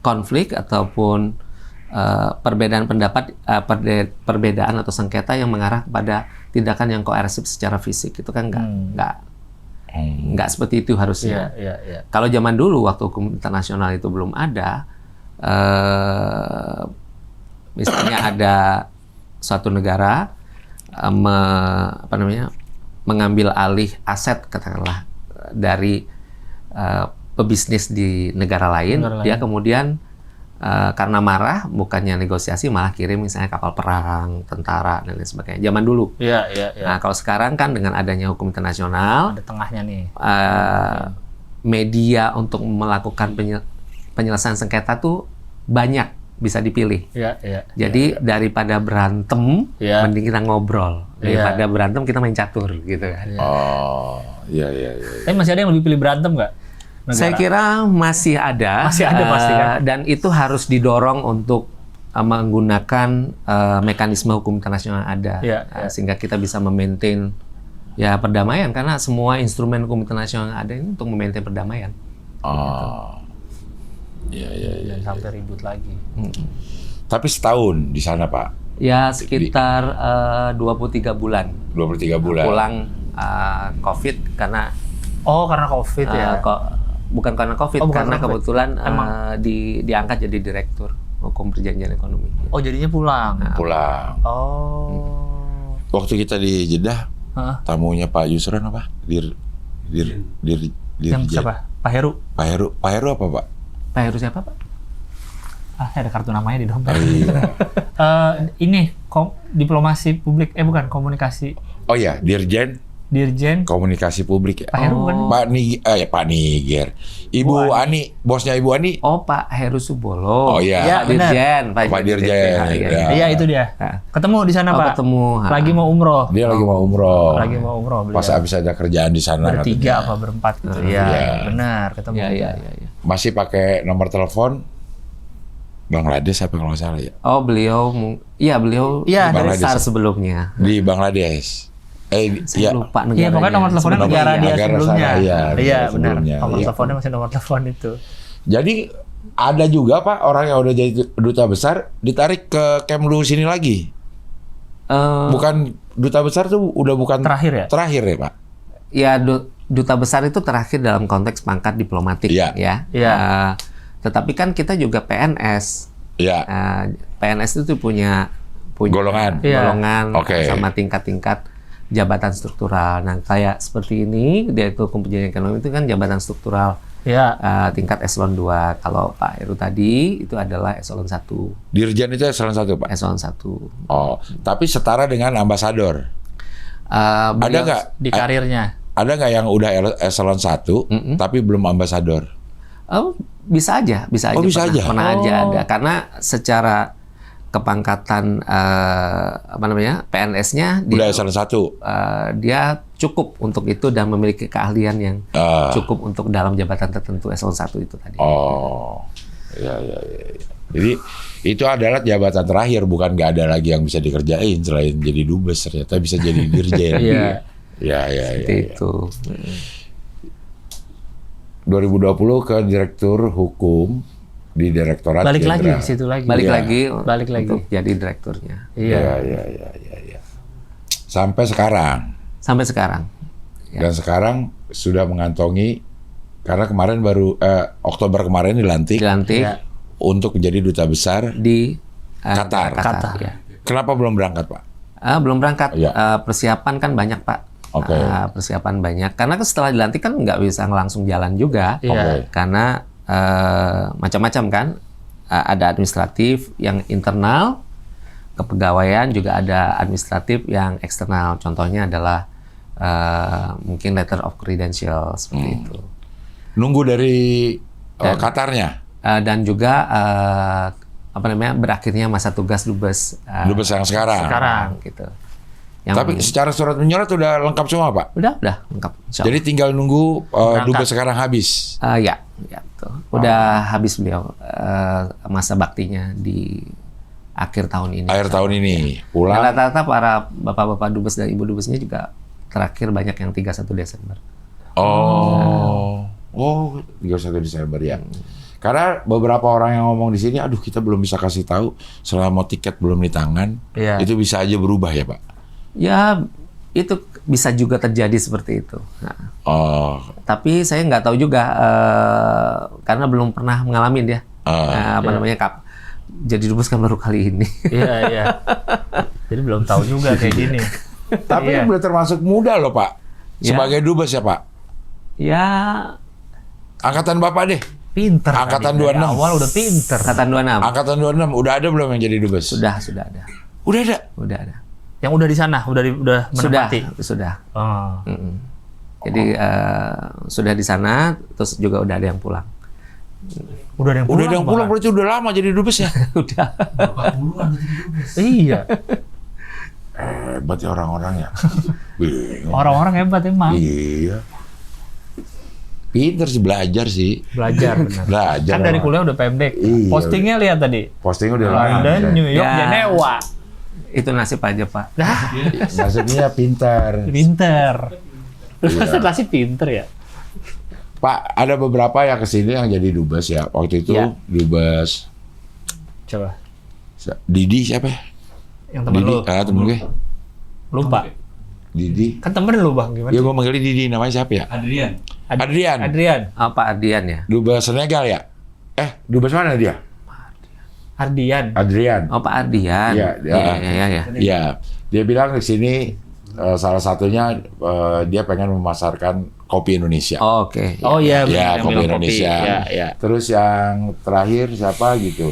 konflik ataupun perbedaan pendapat, perbedaan atau sengketa yang mengarah kepada tindakan yang koersif secara fisik. Itu kan nggak seperti itu harusnya. Kalau zaman dulu waktu hukum internasional itu belum ada, misalnya ada suatu negara mengambil alih aset katakanlah dari pebisnis di negara lain, dia kemudian karena marah bukannya negosiasi malah kirim misalnya kapal perang, tentara dan lain sebagainya. Zaman dulu. Nah, kalau sekarang kan dengan adanya hukum internasional, ada tengahnya nih. Media untuk melakukan penyelesaian sengketa tuh banyak bisa dipilih. Jadi daripada berantem, mending kita ngobrol. Daripada berantem kita main catur gitu kan. Tapi masih ada yang lebih pilih berantem nggak? Negara. Saya kira masih ada. Masih ada pasti kan. Dan itu harus didorong untuk menggunakan mekanisme hukum internasional yang ada, sehingga kita bisa memaintain perdamaian, karena semua instrumen hukum internasional yang ada ini untuk memaintain perdamaian. Jangan sampai ribut lagi. Tapi setahun di sana Pak? Ya sekitar 23 bulan. 23 bulan. Pulang COVID karena. Karena COVID ya? Bukan karena COVID, karena kebetulan diangkat jadi direktur hukum perjanjian ekonomi. Oh, jadinya pulang? Pulang. Waktu kita di Jeddah, tamunya Pak Yusron apa? Siapa? Pak Heru? Pak Heru apa Pak? Pak Heru siapa Pak? Ada kartu namanya di dompet. Ini diplomasi publik, bukan komunikasi. Oh ya, Dirjen Komunikasi Publik ya. Pak Heru kan? Pak Niger. Ibu Ani, bosnya Ibu Ani. Oh, Pak Heru Subolo. Oh iya. Ya, Dirjen. Pak Dirjen. Iya, itu dia. Ketemu di sana, Pak. Ketemu. Lagi mau umroh. Dia lagi mau umroh. Beliau. Pas habis ada kerjaan di sana. Bertiga apa berempat gitu. Iya, benar, ketemu. Iya. Masih pakai nomor telepon Bangladesh apa kalau nggak salah ya? Oh, beliau dari SAR sebelumnya. Di Bangladesh. Saya lupa negaranya. Iya, pokoknya nomor teleponnya negara dia sebelumnya. Iya, benar. Nomor teleponnya masih nomor telepon itu. Jadi ada juga Pak orang yang udah jadi duta besar ditarik ke Kemlu sini lagi. Bukan duta besar tuh udah bukan terakhir ya? Terakhir ya Pak. Ya, duta besar itu terakhir dalam konteks pangkat diplomatik ya. Tetapi kan kita juga PNS. Iya. PNS itu punya punya Golongan. golongan Oke. sama tingkat-tingkat jabatan struktural. Nah, kayak seperti ini, Direktur Hukum Pendidikan Ekonomi itu kan jabatan struktural Ya. tingkat eselon 2. Kalau Pak Heru tadi itu adalah eselon 1. Dirjen itu salah satu, Pak. Eselon 1. Oh, tapi setara dengan ambasador. Ada nggak? Di karirnya. Ada nggak yang udah eselon 1 tapi belum ambasador? Bisa aja, bisa aja. Oh, bisa aja? Pernah aja ada. Karena secara kepangkatan PNS-nya Udah eselon 1. dia cukup untuk itu dan memiliki keahlian yang Ah. cukup untuk dalam jabatan tertentu eselon 1 itu tadi. Oh, ya. Jadi itu adalah jabatan terakhir, bukan nggak ada lagi yang bisa dikerjain selain jadi dubes, ternyata bisa jadi dirjen. Iya. Ya. Seperti itu. 2020 ke Direktur Hukum di Direktorat Balik lagi Jenderal. ke situ lagi. Balik Iya. lagi Balik lagi. untuk jadi direkturnya. Iya. Ya. Sampai sekarang. Sampai sekarang. Ya. Dan sekarang sudah mengantongi, karena kemarin baru Oktober kemarin dilantik Dilantik Iya. untuk menjadi duta besar. di Qatar. Qatar. Ya. Kenapa belum berangkat, Pak? Belum berangkat. Iya. Persiapan kan banyak, Pak. Oke. Persiapan banyak. Karena setelah dilantik kan nggak bisa langsung jalan juga. Iya. Oke. Karena macam-macam kan. Ada administratif yang internal, kepegawaian juga ada administratif yang eksternal. Contohnya adalah mungkin letter of credential seperti itu. Nunggu dari Dan- Qatarnya, Dan juga berakhirnya masa tugas dubes. dubes yang sekarang. gitu. Yang Tapi secara surat menyurat udah lengkap semua, Pak. udah lengkap. Insya Jadi tinggal nunggu Berangkat. dubes sekarang habis. Ya, tuh. Udah habis beliau masa baktinya di akhir tahun ini. Akhir tahun ini Dan pulang. rata-rata para bapak-bapak dubes dan ibu dubesnya juga terakhir banyak yang 31 Desember. Oh, 31 Desember ya. Karena beberapa orang yang ngomong di sini, aduh kita belum bisa kasih tahu selama tiket belum di tangan, Iya. itu bisa aja berubah ya, Pak. Ya, itu bisa juga terjadi seperti itu. Nah, Oh, tapi saya nggak tahu juga karena belum pernah mengalami dia. Jadi dubes kan baru kali ini. Iya. Jadi belum tahu juga kayak gini. tapi Iya. udah termasuk muda loh, Pak. Ya. Sebagai dubes ya, Pak. Ya, Angkatan Bapak deh. Pinter. Angkatan tadi. Dari 26. awal udah pinter. angkatan 26. Angkatan 26 udah ada belum yang jadi dubes? Sudah ada. Udah ada. Udah ada. Yang udah di sana, udah menempati. Sudah. Oh. Mm-mm. Jadi sudah di sana, terus juga udah ada yang pulang. Udah ada yang Udah pulang. ada yang pulang, bahkan. berarti udah lama jadi dubes ya. Udah. Berapa puluhan jadi dubes. Iya. Hebat ya orang-orang ya. Bingung. Orang-orang hebat emang. Iya. Pinter sih, belajar sih. Belajar benar. Belajar. Kan dari orang. kuliah udah PMDek. Iya. Postingnya lihat tadi. Posting udah lama. London, New York, Ya. Jenewa. Itu nasib aja, Pak. Dah, Maksudnya pintar. pinter. Iya. Masa nasib pinter ya? Pak, ada beberapa yang kesini yang jadi dubes ya. Waktu itu Iya. dubes Coba. Didi siapa ya? Yang temen Didi, lu. temen gue. Lupa. Didi. Kan temen lu, Bang. Gimana? Ya gue manggilnya Didi, namanya siapa ya? Adrian. Adrian. Adrian. Pak Ardian ya? Dubes Senegal ya? Dubes mana dia? Ardian. Adrian. Pak Ardian. Iya, Iya. Iya, dia bilang di sini salah satunya dia pengen memasarkan kopi Indonesia. Oh, oke. Oh iya, Ya, yang kopi bilang Indonesia. Iya, iya. Terus yang terakhir siapa gitu?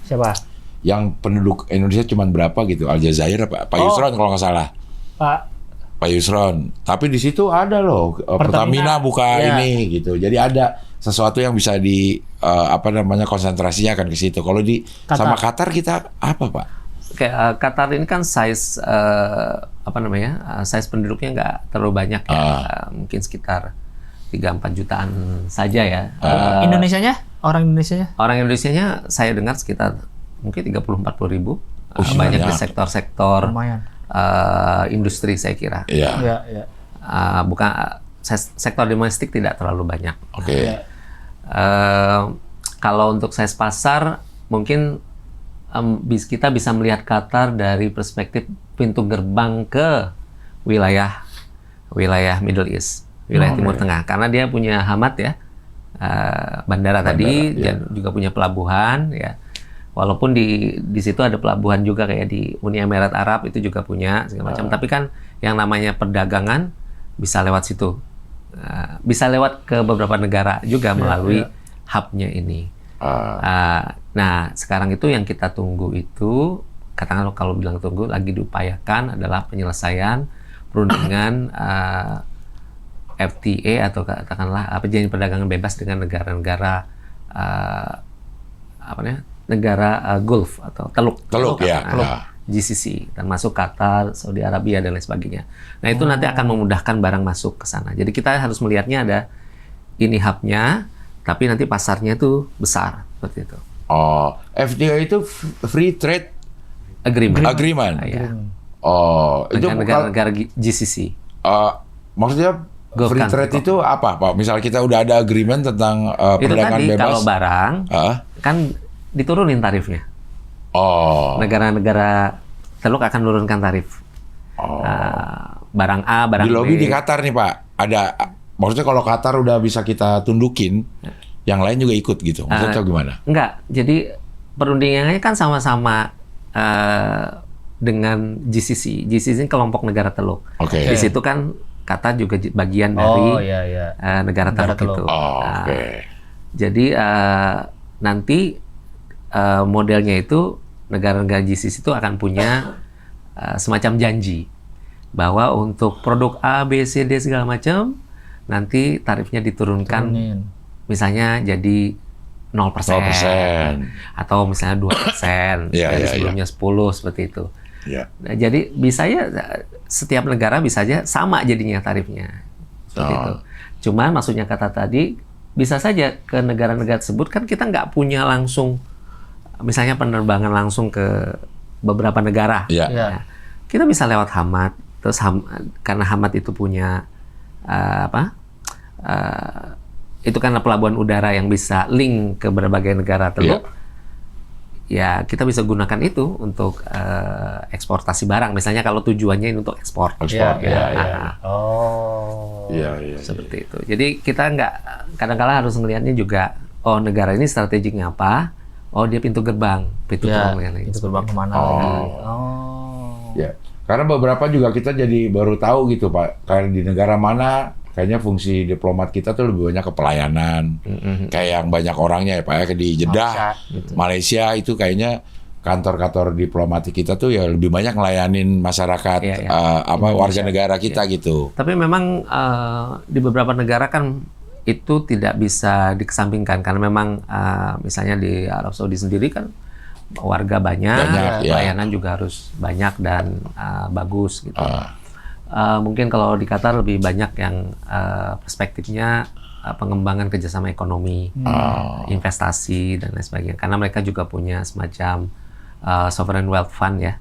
Siapa? Yang penduduk Indonesia cuma berapa gitu? Aljazair apa? Pak Oh. Yusron kalau nggak salah. Pak Yusron. Tapi di situ ada loh Pertamina buka Iya. ini gitu. Jadi ada sesuatu yang bisa di konsentrasinya akan ke situ. Kalau di Qatar. sama Qatar kita apa, Pak? Kayak Qatar ini kan size size penduduknya nggak terlalu banyak ya. Mungkin sekitar 3-4 jutaan saja ya. Indonesianya? Orang Indonesianya? Orang Indonesianya saya dengar sekitar mungkin 30-40 ribu. Banyak di banyak. sektor-sektor Lumayan. industri saya kira. Iya. Iya, iya. Bukan sektor domestik tidak terlalu banyak. Oke. Kalau untuk size pasar mungkin kita bisa melihat Qatar dari perspektif pintu gerbang ke wilayah Middle East, wilayah Timur Tengah, karena dia punya Hamad ya, bandara tadi, iya. dan juga punya pelabuhan ya. Walaupun di situ ada pelabuhan juga kayak di Uni Emirat Arab itu juga punya segala macam. Tapi kan yang namanya perdagangan bisa lewat situ. Bisa lewat ke beberapa negara juga melalui hub-nya ini. Nah, sekarang itu yang kita tunggu itu, katakanlah kalau bilang tunggu, lagi diupayakan adalah penyelesaian perundingan FTA atau katakanlah perjanjian perdagangan bebas dengan negara-negara negara Gulf atau Teluk ya. GCC, termasuk Qatar, Saudi Arabia dan lain sebagainya. Nah itu nanti akan memudahkan barang masuk ke sana. Jadi kita harus melihatnya ada ini hubnya, tapi nanti pasarnya itu besar seperti itu. Oh, FTA itu Free Trade Agreement. Ya. Oh, itu negara-negara GCC. Maksudnya Gulf free country trade itu apa, Pak? Misal kita udah ada agreement tentang Itu perdagangan tadi bebas. kalau barang kan diturunin tarifnya. Oh. Negara-negara Teluk akan menurunkan tarif. Barang A, barang Di lobby B. di Qatar nih, Pak. Maksudnya kalau Qatar udah bisa kita tundukin, yang lain juga ikut gitu. Maksudnya gimana? Enggak. Jadi perundingannya kan sama-sama dengan GCC. GCC ini kelompok negara Teluk. Oke. Di situ kan Qatar juga bagian dari negara Teluk itu. Oke. Jadi nanti modelnya itu negara-negara GCC itu akan punya semacam janji bahwa untuk produk A, B, C, D segala macam nanti tarifnya diturunkan, misalnya jadi 0%, atau misalnya 2% dari sebelumnya 10 seperti itu. Nah, jadi bisa ya setiap negara bisa aja sama jadinya tarifnya seperti itu. Cuman maksudnya kata tadi bisa saja ke negara-negara tersebut kan kita nggak punya langsung misalnya penerbangan langsung ke beberapa negara. Nah, kita bisa lewat Hamad. Terus karena Hamad itu punya itu karena pelabuhan udara yang bisa link ke berbagai negara Teluk. Ya kita bisa gunakan itu untuk eksportasi barang. Misalnya kalau tujuannya ini untuk ekspor. Seperti itu. Jadi kita nggak kadang-kala harus melihatnya juga. Oh negara ini strateginya apa? Oh dia pintu gerbang pintu gerbang kemana lagi? Ya, karena beberapa juga kita jadi baru tahu gitu Pak. Kayak di negara mana kayaknya fungsi diplomat kita tuh lebih banyak ke pelayanan. Kayak yang banyak orangnya ya Pak ya, di Jeddah, Malaysia itu kayaknya kantor-kantor diplomatik kita tuh ya lebih banyak ngelayanin masyarakat warga negara kita gitu. Tapi memang di beberapa negara kan itu tidak bisa dikesampingkan karena memang misalnya di Arab Saudi sendiri kan warga banyak pelayanan juga harus banyak dan bagus gitu. Mungkin kalau di Qatar lebih banyak yang perspektifnya pengembangan kerjasama ekonomi, investasi dan lain sebagainya. Karena mereka juga punya semacam sovereign wealth fund ya,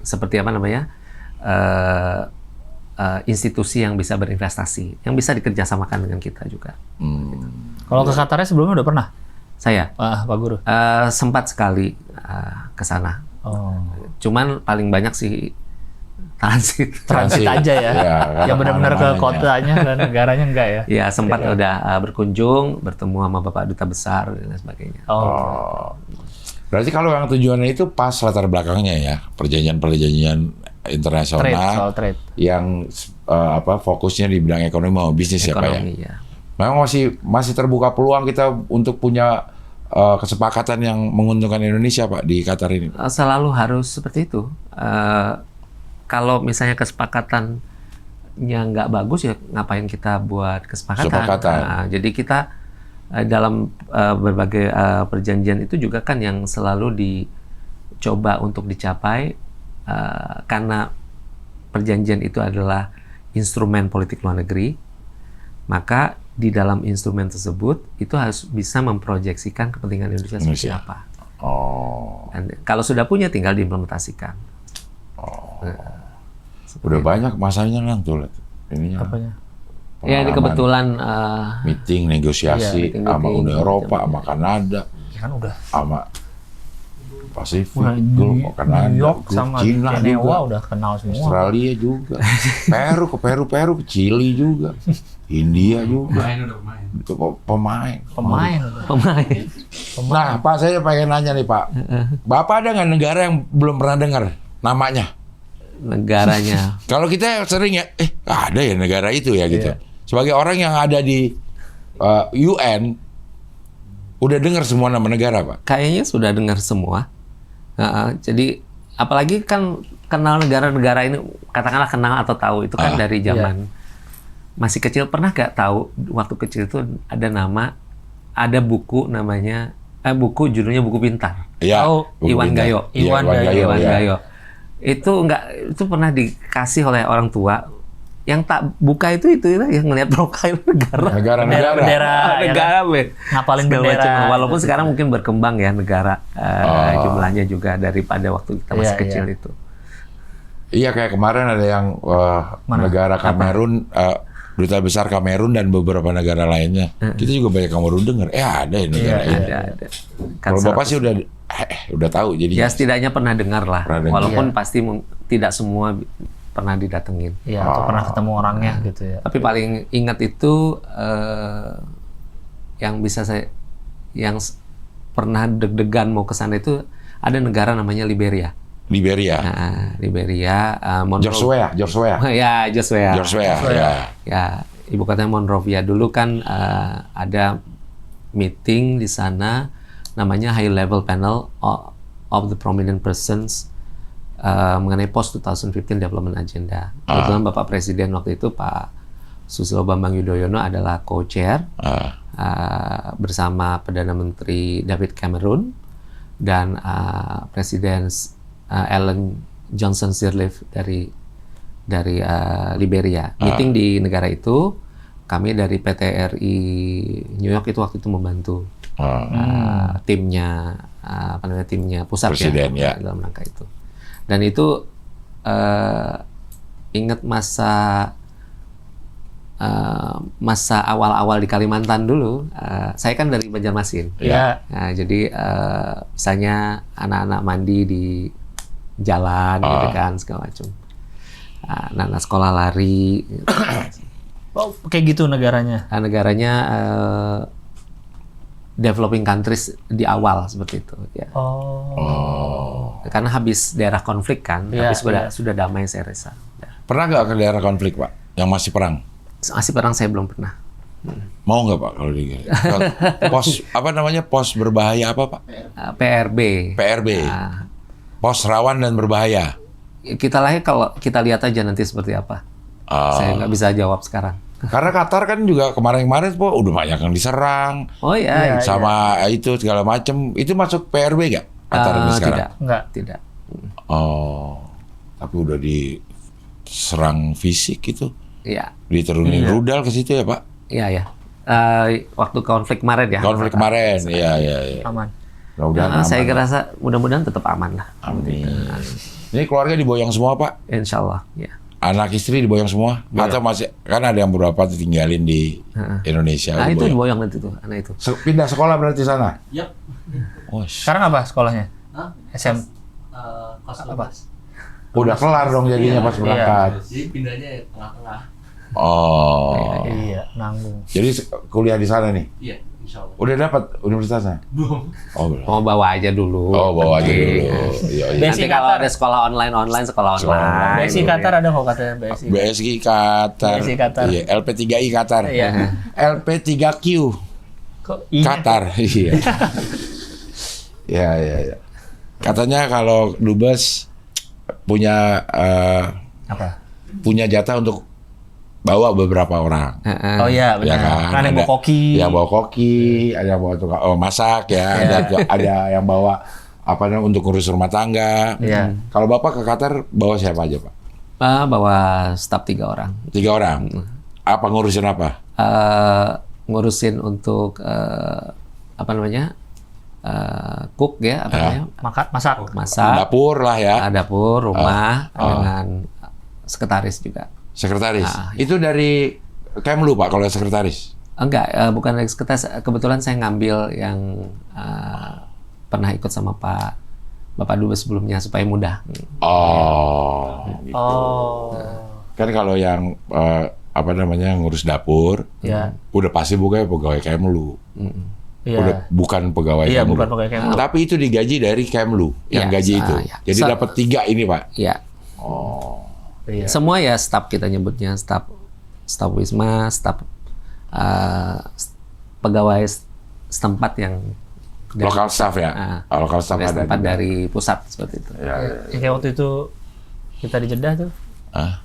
seperti apa namanya? Institusi yang bisa berinvestasi, yang bisa dikerjasamakan dengan kita juga. Kalau ke Qatarnya sebelumnya udah pernah? Saya? Pak Guru? Sempat sekali ke sana. Cuman paling banyak sih transit aja ya. Yang benar-benar ke kotanya dan negaranya enggak ya? Ya sempat udah berkunjung, bertemu sama Bapak Duta Besar dan sebagainya. Berarti kalau yang tujuannya itu pas latar belakangnya ya, perjanjian internasional trade. Yang fokusnya di bidang ekonomi mau bisnis ya Pak ya. Memang masih terbuka peluang kita untuk punya kesepakatan yang menguntungkan Indonesia Pak di Qatar ini. Selalu harus seperti itu. Kalau misalnya kesepakatannya nggak bagus ya ngapain kita buat kesepakatan. Nah, jadi kita dalam berbagai perjanjian itu juga kan yang selalu dicoba untuk dicapai. Karena perjanjian itu adalah instrumen politik luar negeri, maka di dalam instrumen tersebut itu harus bisa memproyeksikan kepentingan Indonesia seperti apa. Dan kalau sudah punya tinggal diimplementasikan. Udah banyak masanya kan tuh ininya. Apanya? Ya ini kebetulan meeting negosiasi sama Uni Eropa, sama Kanada, kan udah sama Pasifik, Gulf, Kanada, New York sama Cina Jenewa juga, udah kenal semua. Australia juga, Peru ke Chili juga. India juga. Pemain udah pemain. Itu pemain. Pemain. Pemain. Nah, Pak, saya pengen nanya nih, Pak. Bapak ada nggak negara yang belum pernah dengar namanya? Negaranya. Kalau kita sering ya, ada ya negara itu ya gitu. Iya. Sebagai orang yang ada di UN, udah dengar semua nama negara, Pak? Kayaknya sudah dengar semua. Jadi apalagi kan kenal negara-negara ini, katakanlah kenal atau tahu itu kan dari zaman masih kecil. Pernah gak tahu waktu kecil itu ada buku namanya buku judulnya Buku Pintar. Iya. Oh, Buku Iwan Pintar. Gayo. Iya, Iwan Gayo. Iwan ya. Gayo. Itu pernah dikasih oleh orang tua. Yang tak buka itu yang ngelihat profil negara. Negara-negara. Bendera. Negara, Ngapalin segala bendera. macam. Walaupun sekarang mungkin berkembang ya negara jumlahnya juga daripada waktu kita masih Iya, kecil iya. itu. Iya, kayak kemarin ada yang negara Kamerun, Duta Besar Kamerun dan beberapa negara lainnya. Kita juga banyak Kamerun dengar. Ada ya negara ini. Ada. Kan Kalau Bapak sih udah tahu jadi. ya setidaknya pernah dengar lah. Pernah dengar. Walaupun pasti tidak semua pernah didatengin. Iya, atau pernah ketemu orangnya gitu ya. Tapi paling ingat itu yang pernah deg-degan mau ke sana itu ada negara namanya Liberia. Liberia. Liberia, George Weah. Ya, Joshua. Ya. Ya, ibu kotanya Monrovia. Dulu kan ada meeting di sana namanya High Level Panel of the Prominent Persons mengenai Post 2015 Development Agenda. Kebetulan Bapak Presiden waktu itu Pak Susilo Bambang Yudhoyono adalah co-chair bersama Perdana Menteri David Cameron dan Presiden Ellen Johnson Sirleaf dari Liberia. Meeting di negara itu, kami dari PT RI New York itu waktu itu membantu timnya timnya pusat Presiden, ya. dalam rangka itu. Dan itu ingat masa awal-awal di Kalimantan dulu. Saya kan dari Banjarmasin. Iya. Nah, jadi misalnya anak-anak mandi di jalan gitu kan segala macam. Anak-anak sekolah lari. Oh, kayak gitu negaranya. Negaranya developing countries di awal seperti itu ya. Karena habis daerah konflik kan, Iya, tapi sudah damai saya rasa. Ya. Pernah nggak ke daerah konflik, Pak? Yang masih perang? Masih perang saya belum pernah. Mau nggak, Pak, kalau di pos apa namanya, pos berbahaya apa, Pak? PRB. PRB. Pos rawan dan berbahaya. Kalau kita lihat aja nanti seperti apa. Saya nggak bisa jawab sekarang. Karena Qatar kan juga kemarin-kemarin, Pak, udah banyak yang diserang. Oh ya, Sama itu segala macam. Itu masuk PRB nggak? Qatar ini sekarang? tidak, Enggak. tidak. Tapi udah diserang fisik gitu. Iya, Diturunin rudal ke situ ya, Pak? iya. Waktu konflik kemarin ya. Konflik kemarin. Iya. Aman. Mudah-mudahan Saya aman. rasa mudah-mudahan tetap aman lah. Amin. Ini keluarga diboyong semua, Pak? Insya Allah, ya. Anak istri diboyong semua? Atau masih, kan ada yang beberapa ditinggalin di Indonesia. Nah itu diboyong. diboyong nanti tuh, anak itu. Pindah sekolah berarti sana? Yap. Oh, Sekarang apa sekolahnya? Hah? SM. Kelas Apa? 12. udah kelar dong jadinya pas berangkat. Jadi pindahnya ya tengah-tengah. Oh. Iya, nanggung. Jadi kuliah di sana nih? Iya, insya Allah. Udah dapat universitasnya? Belum. Oh, belum. Mau bawa aja dulu. Oh, bawa aja Oke. dulu. Iya. Nanti Basic kalau Qatar. ada sekolah online sekolah Sekolah online. BSI Qatar ada kok katanya BSI. BSI Qatar. BSI Qatar. Iya, LP3I Qatar. Iya. LP3Q Kok I-nya? Qatar. Iya. Iya. Katanya kalau Dubes punya Apa? punya jatah untuk bawa beberapa orang. Oh iya, Ya benar. Kan yang Ada bawa koki. Yang bawa koki, ada yang bawa tukang masak ya, ada yang bawa apa namanya untuk ngurus rumah tangga. Iya. Kalau Bapak ke Qatar bawa siapa aja, Pak? Bawa staf 3 orang. 3 orang. Apa ngurusin apa? Ngurusin untuk apa namanya? Cook ya, apa namanya? Masak. Masak, Dapur lah ya. dapur, rumah, dengan sekretaris juga. Sekretaris. Itu dari Kemlu, Pak, kalau sekretaris. Enggak, bukan dari sekretaris. Kebetulan saya ngambil yang pernah ikut sama Bapak Dubes sebelumnya supaya mudah. Oh. Oh. Kan kalau yang apa namanya ngurus dapur. Ya. Udah pasti bukan pegawai Kemlu. Iya. Udah bukan pegawai Iya, Kemlu. bukan pegawai Kemlu. Tapi itu digaji dari Kemlu yang Iya, gaji itu. iya. Jadi dapat 3 ini, Pak. Ya, Iya. semua ya staf kita nyebutnya staf Wisma, staf pegawai setempat yang dari- Lokal staff ya. Lokal staff dari ada. setempat juga. dari pusat seperti itu. Ya, ya. Ya, kayak waktu itu kita di Jeddah tuh, Hah?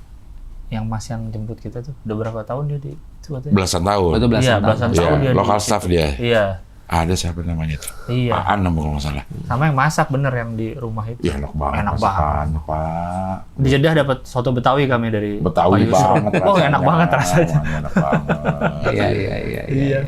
yang Mas yang jemput kita tuh, udah berapa tahun dia di itu katanya? Belasan tahun. Itu belasan Iya, tahun. belasan Iya, tahun dia di lokal situ. staff dia. Iya, Ada siapa namanya tuh? iya. Aan nama kalau nggak salah. Sama yang masak bener yang di rumah itu. Ya enak banget. Enak masakannya, Pak. Di Jeddah dapat soto Betawi kami dari Betawi Pak Yusro. banget rasanya. Oh, enak banget rasanya. Enak banget. Iya.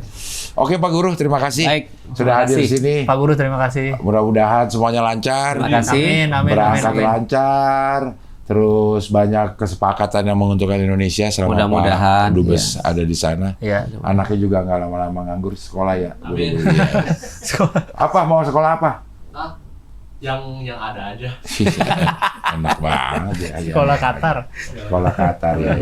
Oke Pak Guru, terima kasih. Baik, Sudah terima hadir di kasih. sini. Pak Guru terima kasih. Mudah-mudahan semuanya lancar. Terima kasih. Amin, amin, Berangkat amin. lancar. Terus banyak kesepakatan yang menguntungkan Indonesia selama Mudah-mudahan, Pak Dubes ada di sana. Iya. Anaknya juga nggak lama-lama nganggur sekolah ya. Guru. Amin. Iya. Apa mau sekolah apa? Ah, yang ada aja. Enak banget ya. ya. Sekolah Qatar. Sekolah Qatar ya.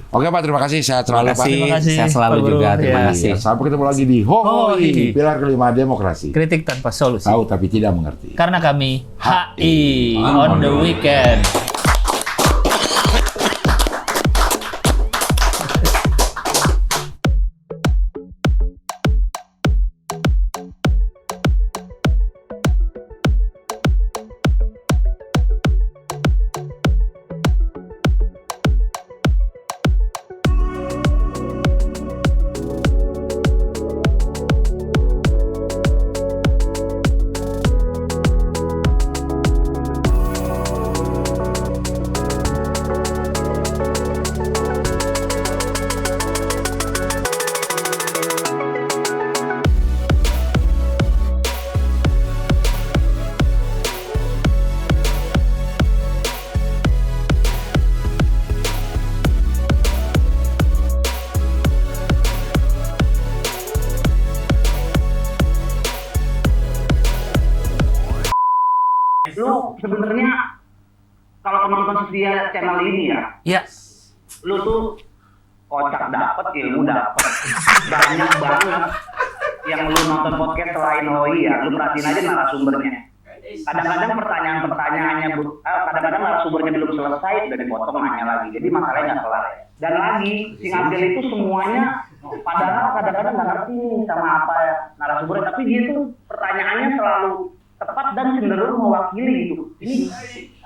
Oke Pak, terima kasih. Sehat selalu Pak. Terima kasih, Sehat selalu Pak Guru. juga. Terima Iya. kasih. Sampai ketemu lagi di Hoi, Hoi. pilar kelima demokrasi. Kritik tanpa solusi. Tahu tapi tidak mengerti. Karena kami HI on the weekend. Lu sebenarnya kalau penonton setia channel ini ya, Ya. lu tuh kocak dapet, ilmu dapet, banyak banget yang lu nonton podcast selain Hoi ya, lu perhatiin aja narasumbernya. Kadang-kadang pertanyaan-pertanyaannya, kadang-kadang narasumbernya belum selesai udah dipotong nanya lagi, jadi masalahnya nggak kelar. Dan lagi, Sing Abdel itu semuanya, padahal kadang-kadang nggak ngerti nih sama apa ya narasumbernya, tapi dia tuh pertanyaannya selalu tepat dan cenderung mewakili gitu. Ini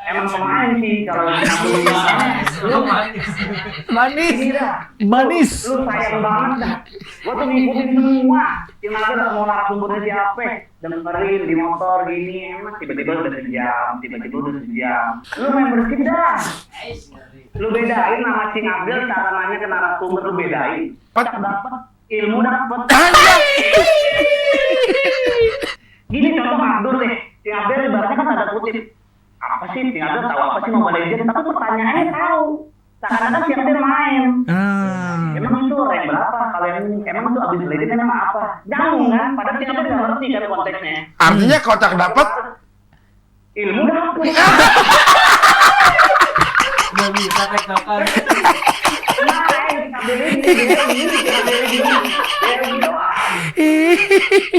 emang pemain sih kalau Sing Abdel ini. Lu Manis. ini dah. Manis. Lu sayang banget dah. Gua tuh ngikutin semua. Sing Abdel mau narasumbernya siapa? Dengerin di motor gini, emang tiba-tiba udah sejam, tiba-tiba udah sejam. Lu membership dah. Lu bedain nama Sing Abdel, cara nanya ke narasumber lu bedain. Kocak dapet, ilmu dapet. Gini contoh Abdul deh, Sing Abdel ibaratnya kan tanda kutip. Apa sih Sing Abdel tahu apa sih Mobile Legends? Tapi pertanyaannya tahu. Seakan-akan Sing Abdel main. Emang itu rank berapa? Kalian emang itu abis Legends emang apa? Nyambung kan? Padahal Sing Abdel nggak ngerti kan konteksnya. Artinya kotak dapat. Ilmu dapet. Nggak bisa tektokan. Nah, Sing Abdel ini, dia gini, Sing Abdel gini. Ya gitu.